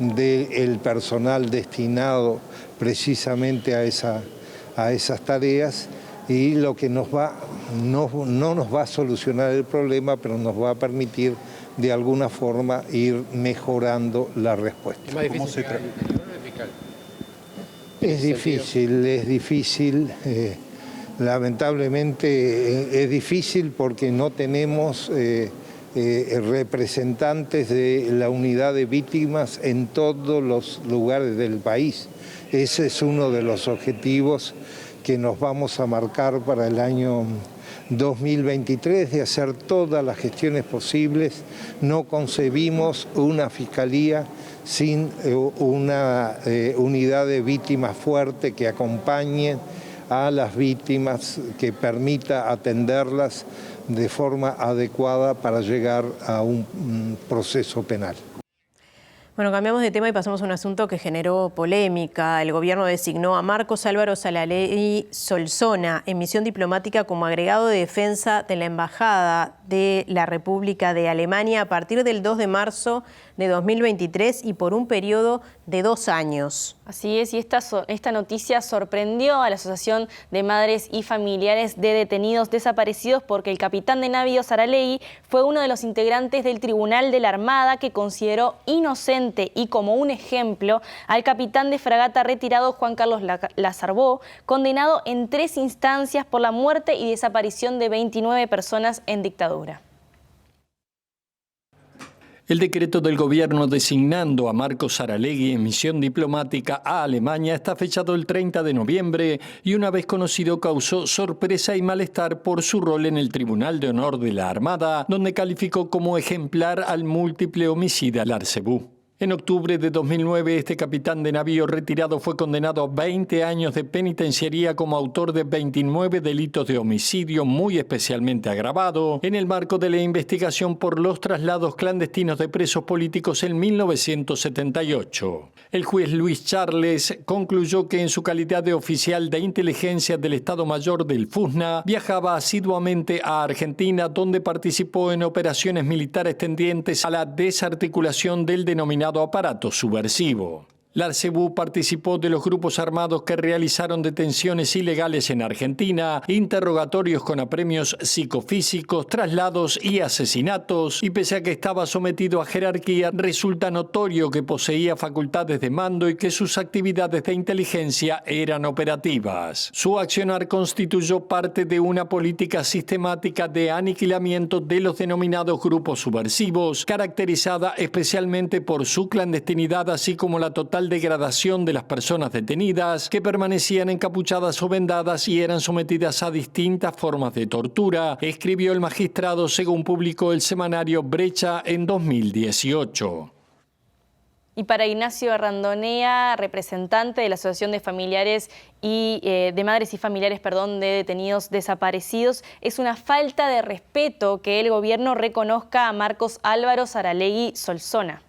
del personal destinado precisamente a esas tareas y lo que no nos va a solucionar el problema, pero nos va a permitir de alguna forma ir mejorando la respuesta. Es difícil, lamentablemente es difícil porque no tenemos representantes de la unidad de víctimas en todos los lugares del país. Ese es uno de los objetivos que nos vamos a marcar para el año 2023, de hacer todas las gestiones posibles. No concebimos una fiscalía sin una unidad de víctimas fuerte que acompañe a las víctimas, que permita atenderlas de forma adecuada para llegar a un proceso penal. Bueno, cambiamos de tema y pasamos a un asunto que generó polémica. El gobierno designó a Marcos Álvaro Saralegui Solsona en misión diplomática como agregado de defensa de la Embajada de la República de Alemania a partir del 2 de marzo de 2023 y por un periodo de 2 años. Así es, y esta noticia sorprendió a la Asociación de Madres y Familiares de Detenidos Desaparecidos porque el capitán de navío Saralegui fue uno de los integrantes del Tribunal de la Armada que consideró inocente y como un ejemplo al capitán de fragata retirado Juan Carlos Lazarbó, condenado en 3 instancias por la muerte y desaparición de 29 personas en dictadura. El decreto del gobierno designando a Marcos Saralegui en misión diplomática a Alemania está fechado el 30 de noviembre y una vez conocido causó sorpresa y malestar por su rol en el Tribunal de Honor de la Armada, donde calificó como ejemplar al múltiple homicida Larcebú. En octubre de 2009, este capitán de navío retirado fue condenado a 20 años de penitenciaría como autor de 29 delitos de homicidio muy especialmente agravado en el marco de la investigación por los traslados clandestinos de presos políticos en 1978. El juez Luis Charles concluyó que en su calidad de oficial de inteligencia del Estado Mayor del FUSNA viajaba asiduamente a Argentina, donde participó en operaciones militares tendientes a la desarticulación del denominado aparato subversivo. Larcebú participó de los grupos armados que realizaron detenciones ilegales en Argentina, interrogatorios con apremios psicofísicos, traslados y asesinatos, y pese a que estaba sometido a jerarquía, resulta notorio que poseía facultades de mando y que sus actividades de inteligencia eran operativas. Su accionar constituyó parte de una política sistemática de aniquilamiento de los denominados grupos subversivos, caracterizada especialmente por su clandestinidad, así como la total degradación de las personas detenidas que permanecían encapuchadas o vendadas y eran sometidas a distintas formas de tortura, escribió el magistrado según publicó el semanario Brecha en 2018. Y para Ignacio Randonea, representante de la Asociación de Familiares y de Madres y Familiares, de Detenidos Desaparecidos, es una falta de respeto que el gobierno reconozca a Marcos Álvaro Saralegui Solsona.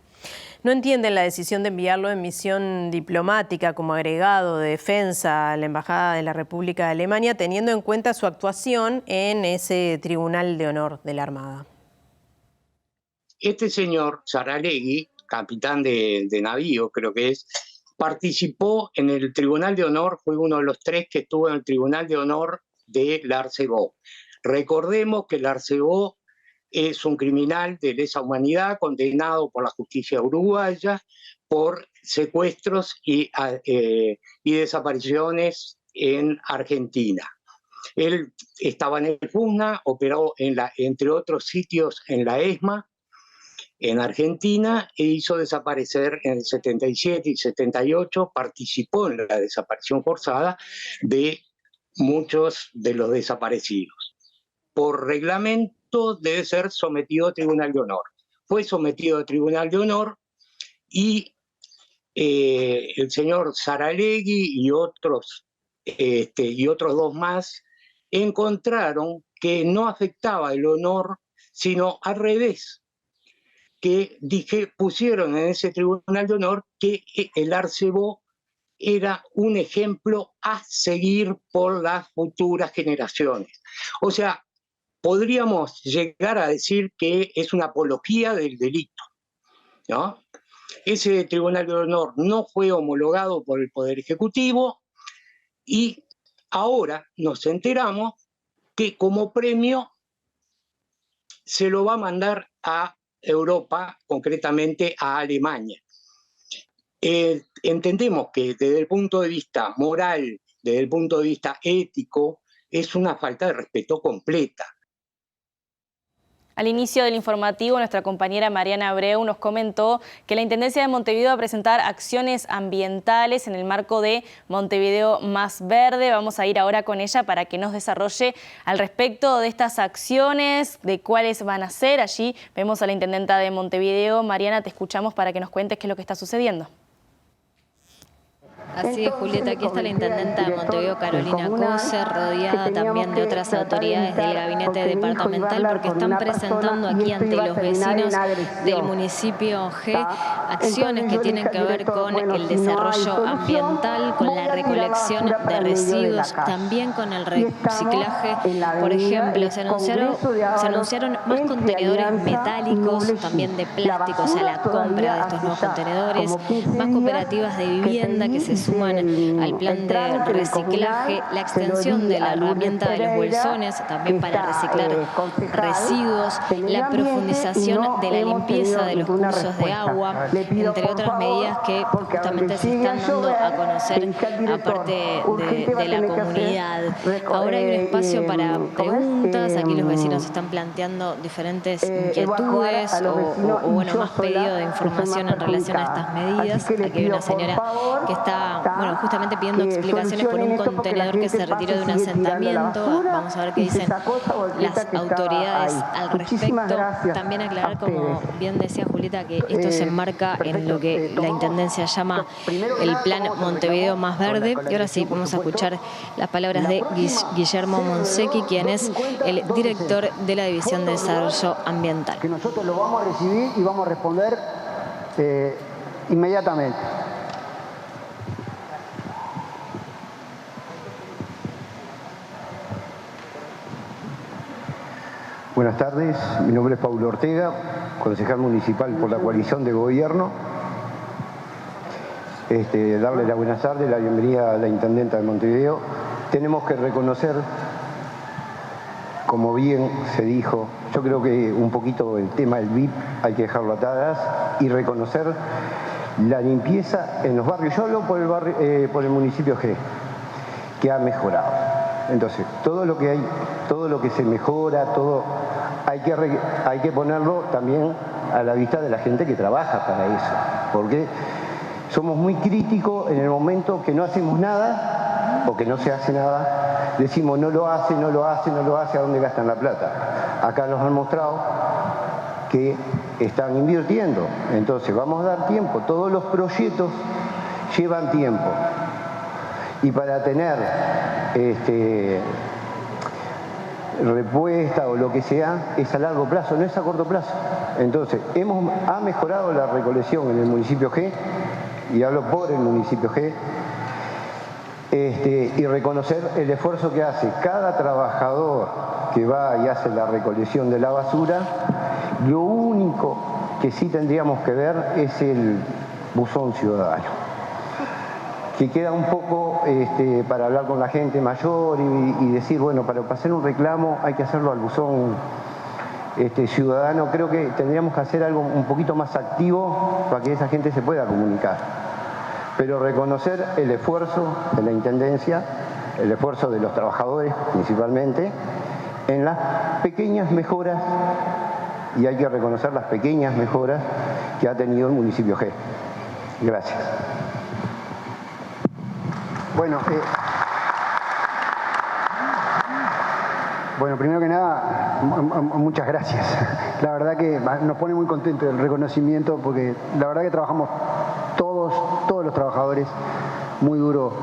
no entienden la decisión de enviarlo en misión diplomática como agregado de defensa a la Embajada de la República de Alemania, teniendo en cuenta su actuación en ese Tribunal de Honor de la Armada. Este señor, Saralegui, capitán de navío, creo que es, participó en el Tribunal de Honor, fue uno de los 3 que estuvo en el Tribunal de Honor de Larcebó. Recordemos que Larcebó es un criminal de lesa humanidad condenado por la justicia uruguaya por secuestros y desapariciones en Argentina. Él estaba en el FUNA, operó entre otros sitios en la ESMA, en Argentina, e hizo desaparecer en el 77 y 78, participó en la desaparición forzada de muchos de los desaparecidos. Por reglamento debe ser sometido a Tribunal de Honor. Fue sometido a Tribunal de Honor y el señor Saralegui y otros 2 más encontraron que no afectaba el honor, sino al revés, que pusieron en ese Tribunal de Honor que el Larcebó era un ejemplo a seguir por las futuras generaciones. O sea, podríamos llegar a decir que es una apología del delito, ¿no? Ese Tribunal de Honor no fue homologado por el Poder Ejecutivo y ahora nos enteramos que como premio se lo va a mandar a Europa, concretamente a Alemania. Entendemos que desde el punto de vista moral, desde el punto de vista ético, es una falta de respeto completa. Al inicio del informativo, nuestra compañera Mariana Abreu nos comentó que la Intendencia de Montevideo va a presentar acciones ambientales en el marco de Montevideo Más Verde. Vamos a ir ahora con ella para que nos desarrolle al respecto de estas acciones, de cuáles van a ser. Allí vemos a la Intendenta de Montevideo. Mariana, te escuchamos para que nos cuentes qué es lo que está sucediendo. Así es, Julieta, aquí está la Intendenta de Montevideo, Carolina Coser, rodeada también de otras autoridades del gabinete departamental, porque están presentando aquí ante los vecinos del municipio G acciones que tienen que ver con el desarrollo ambiental, con la recolección de residuos, también con el reciclaje. Por ejemplo, se anunciaron más contenedores metálicos, también de plástico, o sea, la compra de estos nuevos contenedores, más cooperativas de vivienda que se suman al plan de reciclaje, la extensión de la herramienta de los bolsones también para reciclar residuos, la profundización de la limpieza de los cursos de agua, entre otras medidas que justamente se están dando a conocer aparte de la comunidad. Ahora hay un espacio para preguntas, aquí los vecinos están planteando diferentes inquietudes o bueno, más pedido de información en relación a estas medidas. Aquí hay una señora que está justamente pidiendo explicaciones por un contenedor que se retiró de un asentamiento. Vamos a ver qué dicen las autoridades al respecto. También aclarar, como bien decía Julieta, que esto se enmarca en lo que la Intendencia llama el Plan Montevideo Más Verde. Y ahora sí, vamos a escuchar las palabras de Guillermo Monsecchi, quien es el director de la División de Desarrollo Ambiental. Que nosotros lo vamos a recibir y vamos a responder inmediatamente. Buenas tardes, mi nombre es Paulo Ortega, concejal municipal por la coalición de gobierno. Darle las buenas tardes, la bienvenida a la Intendenta de Montevideo. Tenemos que reconocer, como bien se dijo, yo creo que un poquito el tema del VIP hay que dejarlo atadas y reconocer la limpieza en los barrios. Yo hablo por el municipio G, que ha mejorado. Entonces, todo lo que se mejora, todo hay que ponerlo también a la vista de la gente que trabaja para eso, porque somos muy críticos en el momento que no hacemos nada o que no se hace nada, decimos no lo hace, ¿a dónde gastan la plata? Acá nos han mostrado que están invirtiendo, entonces vamos a dar tiempo, todos los proyectos llevan tiempo. Y para tener repuesta o lo que sea, es a largo plazo, no es a corto plazo. Entonces, ha mejorado la recolección en el municipio G, y hablo por el municipio G, y reconocer el esfuerzo que hace cada trabajador que va y hace la recolección de la basura. Lo único que sí tendríamos que ver es el buzón ciudadano, que queda un poco para hablar con la gente mayor y decir, bueno, para hacer un reclamo hay que hacerlo al buzón ciudadano. Creo que tendríamos que hacer algo un poquito más activo para que esa gente se pueda comunicar. Pero reconocer el esfuerzo de la Intendencia, el esfuerzo de los trabajadores principalmente, en las pequeñas mejoras, y hay que reconocer las pequeñas mejoras que ha tenido el municipio G. Gracias. Bueno, primero que nada, muchas gracias. La verdad que nos pone muy contentos el reconocimiento, porque la verdad que trabajamos todos los trabajadores muy duro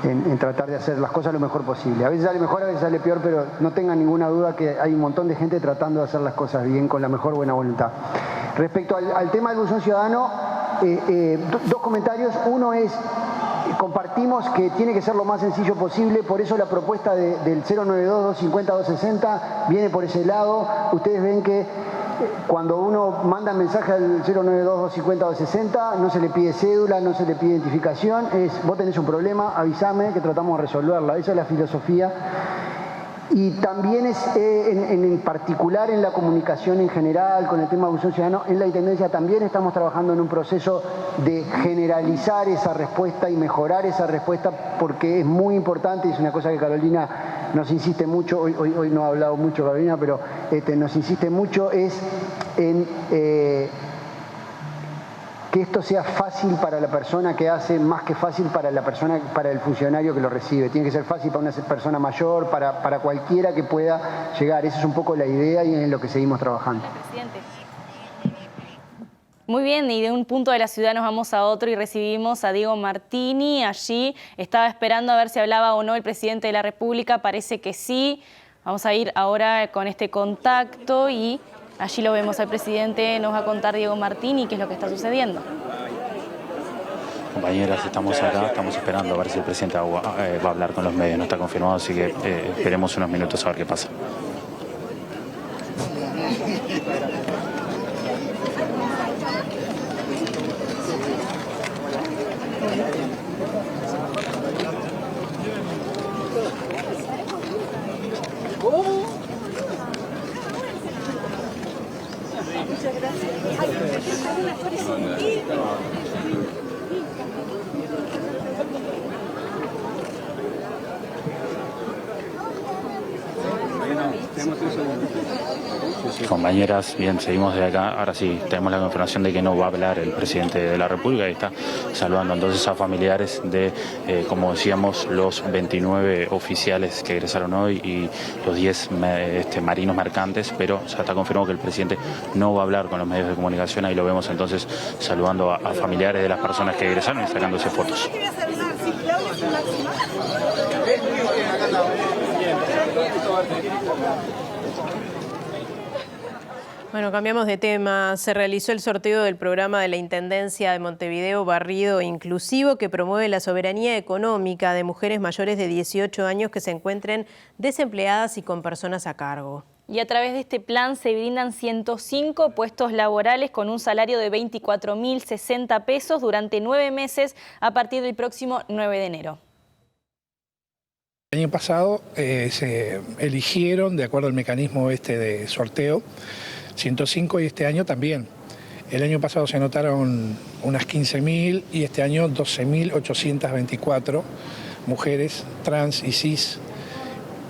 en tratar de hacer las cosas lo mejor posible. A veces sale mejor, a veces sale peor, pero no tengan ninguna duda que hay un montón de gente tratando de hacer las cosas bien, con la mejor buena voluntad. Respecto al tema del buzón ciudadano, dos comentarios. Uno es, compartimos que tiene que ser lo más sencillo posible, por eso la propuesta del 092-250-260 viene por ese lado. Ustedes ven que cuando uno manda mensaje al 092-250-260 no se le pide cédula, no se le pide identificación, vos tenés un problema, avísame que tratamos de resolverla. Esa es la filosofía. Y también en particular en la comunicación en general, con el tema de buzón ciudadano, en la Intendencia también estamos trabajando en un proceso de generalizar esa respuesta y mejorar esa respuesta, porque es muy importante, y es una cosa que Carolina nos insiste mucho, hoy no ha hablado mucho Carolina, pero nos insiste mucho, es en que esto sea fácil para la persona que hace, más que fácil para el funcionario que lo recibe. Tiene que ser fácil para una persona mayor, para cualquiera que pueda llegar. Esa es un poco la idea y en lo que seguimos trabajando. Presidente. Muy bien, y de un punto de la ciudad nos vamos a otro y recibimos a Diego Martini. Allí estaba esperando a ver si hablaba o no el presidente de la República, parece que sí. Vamos a ir ahora con este contacto y allí lo vemos al presidente. Nos va a contar Diego Martini qué es lo que está sucediendo. Compañeras, estamos acá, estamos esperando a ver si el presidente va a hablar con los medios. No está confirmado, así que esperemos unos minutos a ver qué pasa. Muchas gracias. Compañeras, bien, seguimos de acá. Ahora sí, tenemos la confirmación de que no va a hablar el presidente de la República y está saludando entonces a familiares de, como decíamos, los 29 oficiales que egresaron hoy y los 10 marinos mercantes, pero ya está confirmado que el presidente no va a hablar con los medios de comunicación. Ahí lo vemos entonces saludando a familiares de las personas que egresaron y sacándose fotos. Bueno, cambiamos de tema. Se realizó el sorteo del programa de la Intendencia de Montevideo Barrido Inclusivo, que promueve la soberanía económica de mujeres mayores de 18 años que se encuentren desempleadas y con personas a cargo. Y a través de este plan se brindan 105 puestos laborales con un salario de 24.060 pesos durante 9 meses a partir del próximo 9 de enero. El año pasado se eligieron, de acuerdo al mecanismo de sorteo, 105 y este año también. El año pasado se anotaron unas 15.000 y este año 12.824 mujeres trans y cis,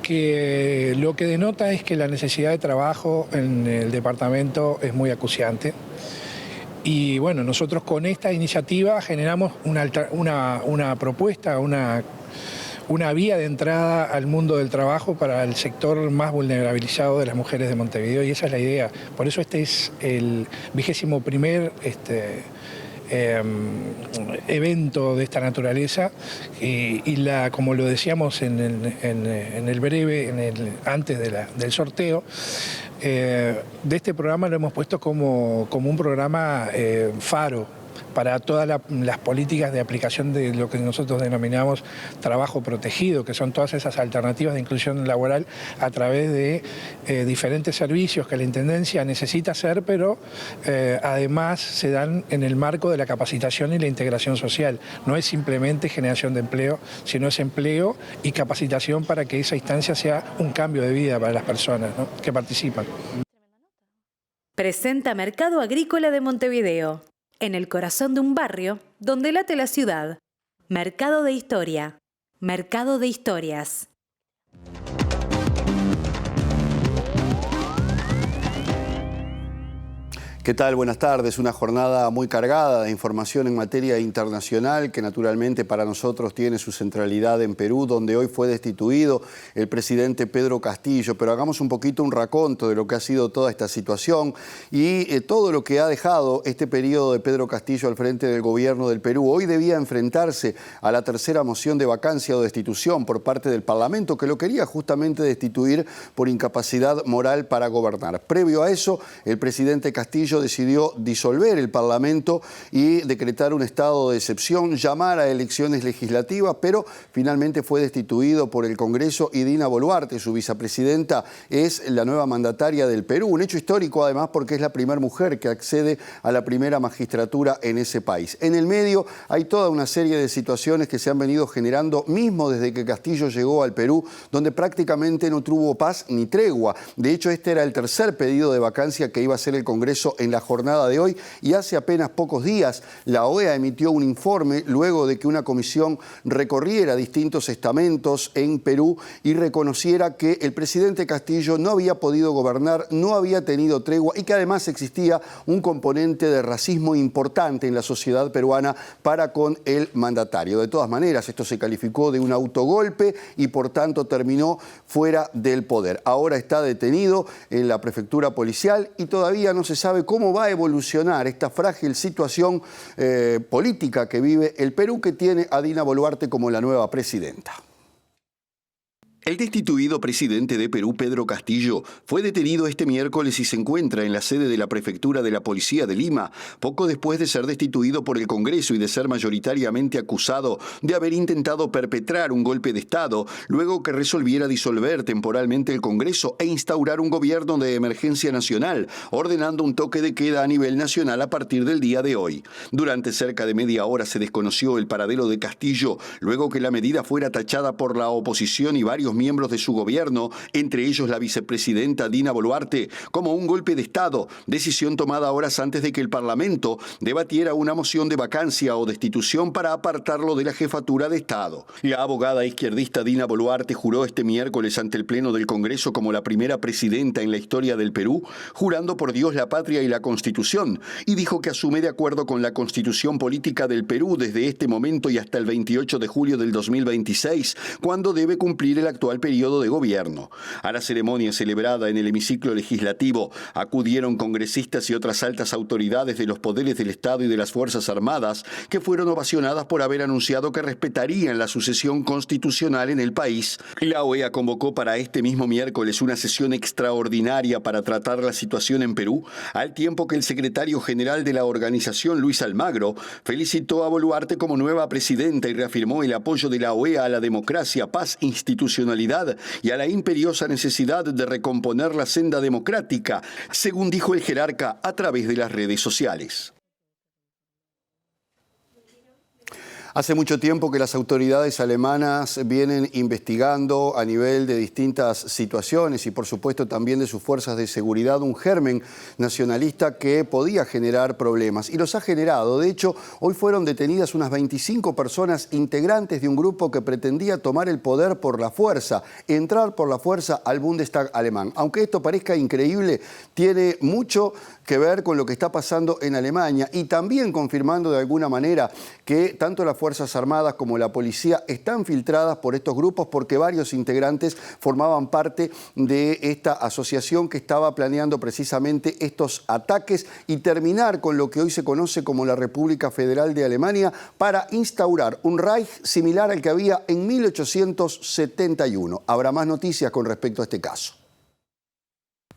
que lo que denota es que la necesidad de trabajo en el departamento es muy acuciante. Y bueno, nosotros con esta iniciativa generamos una propuesta, una vía de entrada al mundo del trabajo para el sector más vulnerabilizado de las mujeres de Montevideo, y esa es la idea. Por eso este es el 21º evento de esta naturaleza y como lo decíamos en el breve, antes del sorteo, de este programa lo hemos puesto como un programa faro para todas las políticas de aplicación de lo que nosotros denominamos trabajo protegido, que son todas esas alternativas de inclusión laboral a través de diferentes servicios que la Intendencia necesita hacer, pero además se dan en el marco de la capacitación y la integración social. No es simplemente generación de empleo, sino es empleo y capacitación para que esa instancia sea un cambio de vida para las personas, ¿no?, que participan. Presenta Mercado Agrícola de Montevideo, en el corazón de un barrio donde late la ciudad. Mercado de Historia. Mercado de Historias. ¿Qué tal? Buenas tardes. Una jornada muy cargada de información en materia internacional que naturalmente para nosotros tiene su centralidad en Perú, donde hoy fue destituido el presidente Pedro Castillo. Pero hagamos un poquito un raconto de lo que ha sido toda esta situación y todo lo que ha dejado este periodo de Pedro Castillo al frente del gobierno del Perú. Hoy debía enfrentarse a la tercera moción de vacancia o destitución por parte del Parlamento, que lo quería justamente destituir por incapacidad moral para gobernar. Previo a eso, el presidente Castillo decidió disolver el Parlamento y decretar un estado de excepción, llamar a elecciones legislativas, pero finalmente fue destituido por el Congreso y Dina Boluarte, su vicepresidenta, es la nueva mandataria del Perú. Un hecho histórico además porque es la primera mujer que accede a la primera magistratura en ese país. En el medio hay toda una serie de situaciones que se han venido generando mismo desde que Castillo llegó al Perú, donde prácticamente no tuvo paz ni tregua. De hecho, este era el tercer pedido de vacancia que iba a hacer el Congreso en la jornada de hoy y hace apenas pocos días la OEA emitió un informe luego de que una comisión recorriera distintos estamentos en Perú y reconociera que el presidente Castillo no había podido gobernar, no había tenido tregua y que además existía un componente de racismo importante en la sociedad peruana para con el mandatario. De todas maneras, esto se calificó de un autogolpe y por tanto terminó fuera del poder. Ahora está detenido en la prefectura policial y todavía no se sabe cómo va a evolucionar esta frágil situación política que vive el Perú, que tiene a Dina Boluarte como la nueva presidenta. El destituido presidente de Perú, Pedro Castillo, fue detenido este miércoles y se encuentra en la sede de la Prefectura de la Policía de Lima, poco después de ser destituido por el Congreso y de ser mayoritariamente acusado de haber intentado perpetrar un golpe de Estado, luego que resolviera disolver temporalmente el Congreso e instaurar un gobierno de emergencia nacional, ordenando un toque de queda a nivel nacional a partir del día de hoy. Durante cerca de media hora se desconoció el paradero de Castillo, luego que la medida fuera tachada por la oposición y varios miembros de su gobierno, entre ellos la vicepresidenta Dina Boluarte, como un golpe de Estado, decisión tomada horas antes de que el Parlamento debatiera una moción de vacancia o destitución para apartarlo de la jefatura de Estado. La abogada izquierdista Dina Boluarte juró este miércoles ante el Pleno del Congreso como la primera presidenta en la historia del Perú, jurando por Dios, la patria y la Constitución, y dijo que asume de acuerdo con la Constitución política del Perú desde este momento y hasta el 28 de julio del 2026, cuando debe cumplir el actual periodo de gobierno. A la ceremonia celebrada en el hemiciclo legislativo acudieron congresistas y otras altas autoridades de los poderes del Estado y de las Fuerzas Armadas que fueron ovacionadas por haber anunciado que respetarían la sucesión constitucional en el país. La OEA convocó para este mismo miércoles una sesión extraordinaria para tratar la situación en Perú, al tiempo que el secretario general de la organización, Luis Almagro, felicitó a Boluarte como nueva presidenta y reafirmó el apoyo de la OEA a la democracia, paz, institucionalidad y a la imperiosa necesidad de recomponer la senda democrática, según dijo el jerarca a través de las redes sociales. Hace mucho tiempo que las autoridades alemanas vienen investigando a nivel de distintas situaciones y por supuesto también de sus fuerzas de seguridad un germen nacionalista que podía generar problemas y los ha generado. De hecho, hoy fueron detenidas unas 25 personas integrantes de un grupo que pretendía tomar el poder por la fuerza, entrar por la fuerza al Bundestag alemán. Aunque esto parezca increíble, tiene mucho que ver con lo que está pasando en Alemania y también confirmando de alguna manera que tanto las Fuerzas Armadas como la policía están filtradas por estos grupos porque varios integrantes formaban parte de esta asociación que estaba planeando precisamente estos ataques y terminar con lo que hoy se conoce como la República Federal de Alemania para instaurar un Reich similar al que había en 1871. Habrá más noticias con respecto a este caso.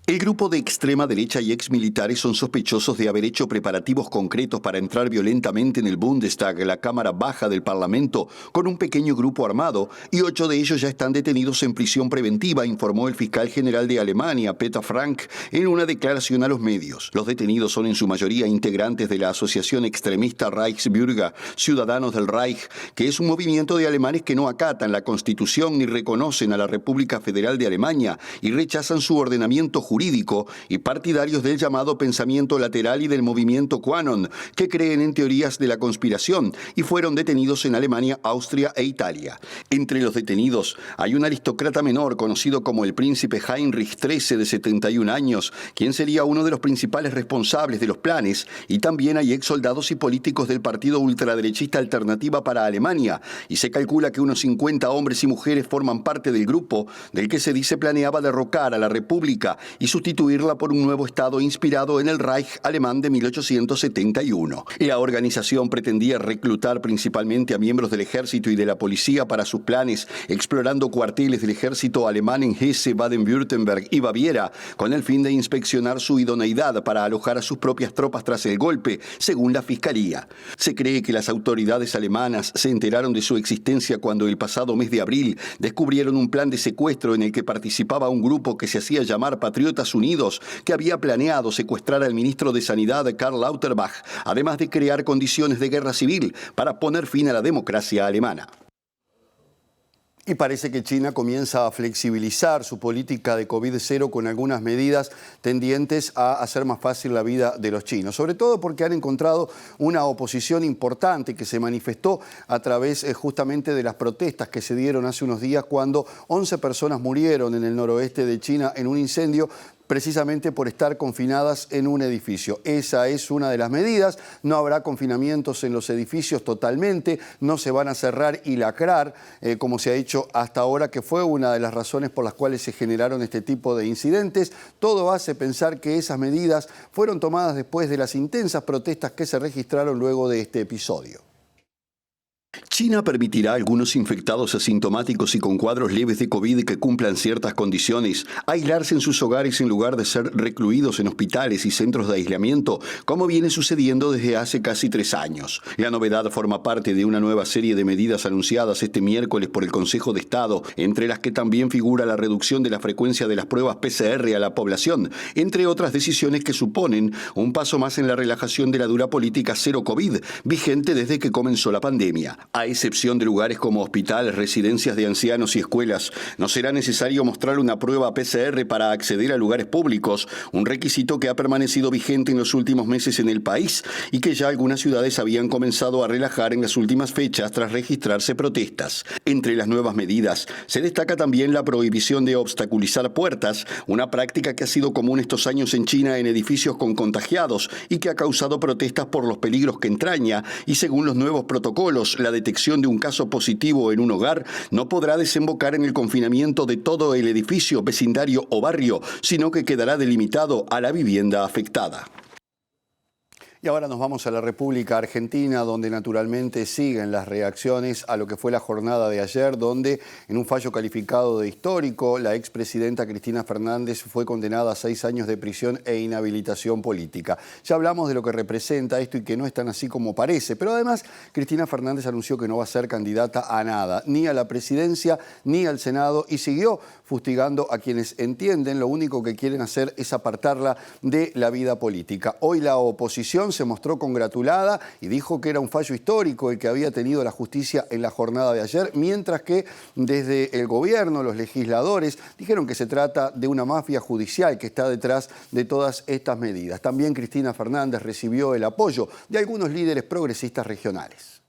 El grupo de extrema derecha y exmilitares son sospechosos de haber hecho preparativos concretos para entrar violentamente en el Bundestag, la Cámara Baja del Parlamento, con un pequeño grupo armado, y 8 de ellos ya están detenidos en prisión preventiva, informó el fiscal general de Alemania, Peter Frank, en una declaración a los medios. Los detenidos son en su mayoría integrantes de la asociación extremista Reichsbürger, Ciudadanos del Reich, que es un movimiento de alemanes que no acatan la Constitución ni reconocen a la República Federal de Alemania y rechazan su ordenamiento jurídico, y partidarios del llamado pensamiento lateral y del movimiento QAnon, que creen en teorías de la conspiración y fueron detenidos en Alemania, Austria e Italia. Entre los detenidos hay un aristócrata menor conocido como el príncipe Heinrich XIII de 71 años, quien sería uno de los principales responsables de los planes, y también hay exsoldados y políticos del partido ultraderechista Alternativa para Alemania, y se calcula que unos 50 hombres y mujeres forman parte del grupo del que se dice planeaba derrocar a la República y sustituirla por un nuevo Estado inspirado en el Reich alemán de 1871. La organización pretendía reclutar principalmente a miembros del ejército y de la policía para sus planes, explorando cuarteles del ejército alemán en Hesse, Baden-Württemberg y Baviera, con el fin de inspeccionar su idoneidad para alojar a sus propias tropas tras el golpe, según la Fiscalía. Se cree que las autoridades alemanas se enteraron de su existencia cuando el pasado mes de abril descubrieron un plan de secuestro en el que participaba un grupo que se hacía llamar Patriotas Unidos, que había planeado secuestrar al ministro de Sanidad, Karl Lauterbach, además de crear condiciones de guerra civil para poner fin a la democracia alemana. Y parece que China comienza a flexibilizar su política de COVID-0 con algunas medidas tendientes a hacer más fácil la vida de los chinos, sobre todo porque han encontrado una oposición importante que se manifestó a través justamente de las protestas que se dieron hace unos días cuando 11 personas murieron en el noroeste de China en un incendio, precisamente por estar confinadas en un edificio. Esa es una de las medidas. No habrá confinamientos en los edificios totalmente, no se van a cerrar y lacrar, como se ha hecho hasta ahora, que fue una de las razones por las cuales se generaron este tipo de incidentes. Todo hace pensar que esas medidas fueron tomadas después de las intensas protestas que se registraron luego de este episodio. China permitirá a algunos infectados asintomáticos y con cuadros leves de COVID que cumplan ciertas condiciones aislarse en sus hogares en lugar de ser recluidos en hospitales y centros de aislamiento, como viene sucediendo desde hace casi 3 años. La novedad forma parte de una nueva serie de medidas anunciadas este miércoles por el Consejo de Estado, entre las que también figura la reducción de la frecuencia de las pruebas PCR a la población, entre otras decisiones que suponen un paso más en la relajación de la dura política cero COVID, vigente desde que comenzó la pandemia. A excepción de lugares como hospitales, residencias de ancianos y escuelas, no será necesario mostrar una prueba PCR para acceder a lugares públicos, un requisito que ha permanecido vigente en los últimos meses en el país y que ya algunas ciudades habían comenzado a relajar en las últimas fechas tras registrarse protestas. Entre las nuevas medidas se destaca también la prohibición de obstaculizar puertas, una práctica que ha sido común estos años en China en edificios con contagiados y que ha causado protestas por los peligros que entraña, y según los nuevos protocolos, la detección de un caso positivo en un hogar no podrá desembocar en el confinamiento de todo el edificio, vecindario o barrio, sino que quedará delimitado a la vivienda afectada. Y ahora nos vamos a la República Argentina, donde naturalmente siguen las reacciones a lo que fue la jornada de ayer, donde en un fallo calificado de histórico, la expresidenta Cristina Fernández fue condenada a 6 años de prisión e inhabilitación política. Ya hablamos de lo que representa esto y que no es tan así como parece, pero además Cristina Fernández anunció que no va a ser candidata a nada, ni a la presidencia ni al Senado, y siguió fustigando a quienes entienden lo único que quieren hacer es apartarla de la vida política. Hoy la oposición se mostró congratulada y dijo que era un fallo histórico el que había tenido la justicia en la jornada de ayer, mientras que desde el gobierno, los legisladores dijeron que se trata de una mafia judicial que está detrás de todas estas medidas. También Cristina Fernández recibió el apoyo de algunos líderes progresistas regionales.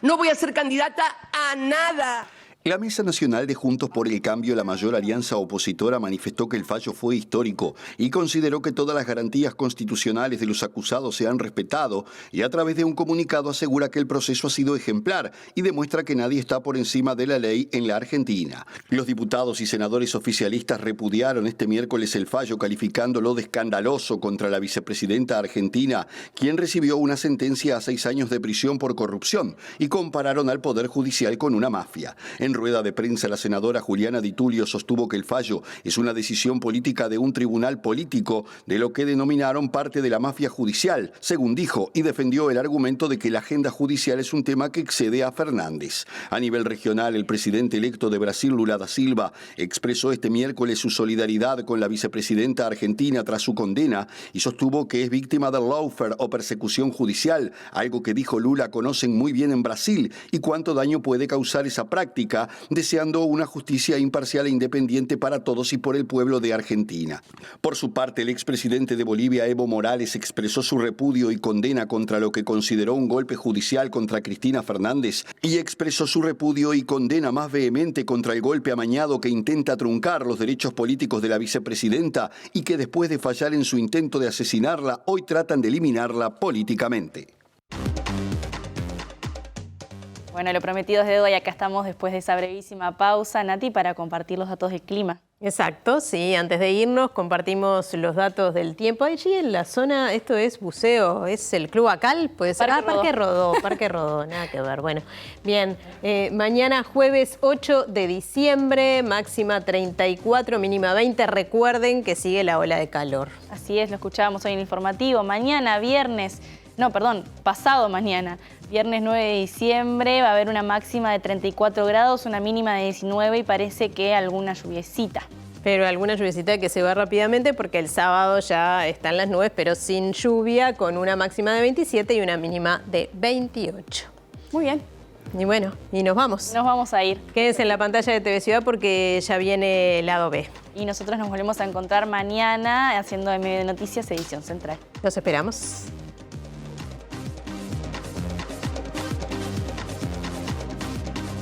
No voy a ser candidata a nada. La Mesa Nacional de Juntos por el Cambio, la mayor alianza opositora, manifestó que el fallo fue histórico y consideró que todas las garantías constitucionales de los acusados se han respetado, y a través de un comunicado asegura que el proceso ha sido ejemplar y demuestra que nadie está por encima de la ley en la Argentina. Los diputados y senadores oficialistas repudiaron este miércoles el fallo, calificándolo de escandaloso contra la vicepresidenta argentina, quien recibió una sentencia a 6 años de prisión por corrupción, y compararon al Poder Judicial con una mafia. En rueda de prensa, la senadora Juliana Di Tulio sostuvo que el fallo es una decisión política de un tribunal político de lo que denominaron parte de la mafia judicial, según dijo, y defendió el argumento de que la agenda judicial es un tema que excede a Fernández. A nivel regional, el presidente electo de Brasil, Lula da Silva, expresó este miércoles su solidaridad con la vicepresidenta argentina tras su condena y sostuvo que es víctima del lawfare o persecución judicial, algo que, dijo Lula, conocen muy bien en Brasil y cuánto daño puede causar esa práctica, deseando una justicia imparcial e independiente para todos y por el pueblo de Argentina. Por su parte, el expresidente de Bolivia, Evo Morales, expresó su repudio y condena contra lo que consideró un golpe judicial contra Cristina Fernández y expresó su repudio y condena más vehemente contra el golpe amañado que intenta truncar los derechos políticos de la vicepresidenta y que después de fallar en su intento de asesinarla, hoy tratan de eliminarla políticamente. Bueno, lo prometido es deuda y acá estamos después de esa brevísima pausa, Nati, para compartir los datos del clima. Exacto, sí, antes de irnos compartimos los datos del tiempo. Allí en la zona, esto es buceo, es el Club Acal, pues Parque Rodó, nada que ver. Bueno, bien, mañana jueves 8 de diciembre, máxima 34, mínima 20. Recuerden que sigue la ola de calor. Así es, lo escuchábamos hoy en el informativo. Mañana, pasado mañana, viernes 9 de diciembre, va a haber una máxima de 34 grados, una mínima de 19 y parece que alguna lluviecita. Pero alguna lluviecita que se va rápidamente porque el sábado ya están las nubes, pero sin lluvia, con una máxima de 27 y una mínima de 28. Muy bien. Y bueno, y nos vamos. Nos vamos a ir. Quédense en la pantalla de TV Ciudad porque ya viene el lado B. Y nosotros nos volvemos a encontrar mañana haciendo de Medio de Noticias, edición central. Los esperamos.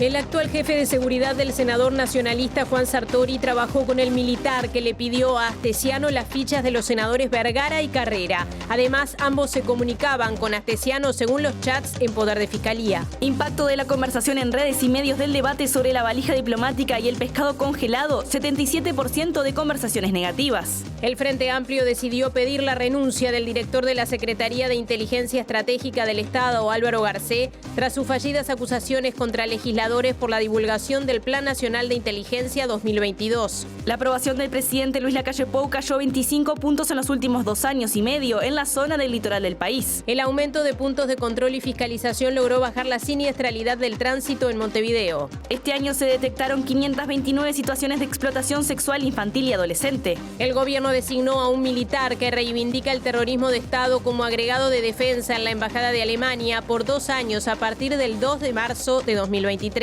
El actual jefe de seguridad del senador nacionalista Juan Sartori trabajó con el militar que le pidió a Astesiano las fichas de los senadores Vergara y Carrera. Además, ambos se comunicaban con Astesiano según los chats en poder de Fiscalía. Impacto de la conversación en redes y medios del debate sobre la valija diplomática y el pescado congelado, 77% de conversaciones negativas. El Frente Amplio decidió pedir la renuncia del director de la Secretaría de Inteligencia Estratégica del Estado, Álvaro Garcé, tras sus fallidas acusaciones contra legisladores por la divulgación del Plan Nacional de Inteligencia 2022. La aprobación del presidente Luis Lacalle Pou cayó 25 puntos en los últimos 2 años y medio en la zona del litoral del país. El aumento de puntos de control y fiscalización logró bajar la siniestralidad del tránsito en Montevideo. Este año se detectaron 529 situaciones de explotación sexual infantil y adolescente. El gobierno designó a un militar que reivindica el terrorismo de Estado como agregado de defensa en la Embajada de Alemania por 2 años a partir del 2 de marzo de 2023.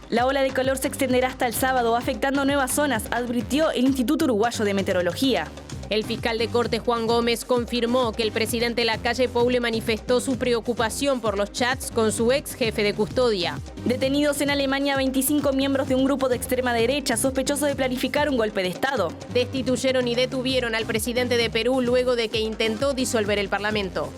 La ola de calor se extenderá hasta el sábado, afectando nuevas zonas, advirtió el Instituto Uruguayo de Meteorología. El fiscal de Corte Juan Gómez confirmó que el presidente Lacalle Pou le manifestó su preocupación por los chats con su ex jefe de custodia. Detenidos en Alemania 25 miembros de un grupo de extrema derecha sospechosos de planificar un golpe de Estado. Destituyeron y detuvieron al presidente de Perú luego de que intentó disolver el Parlamento.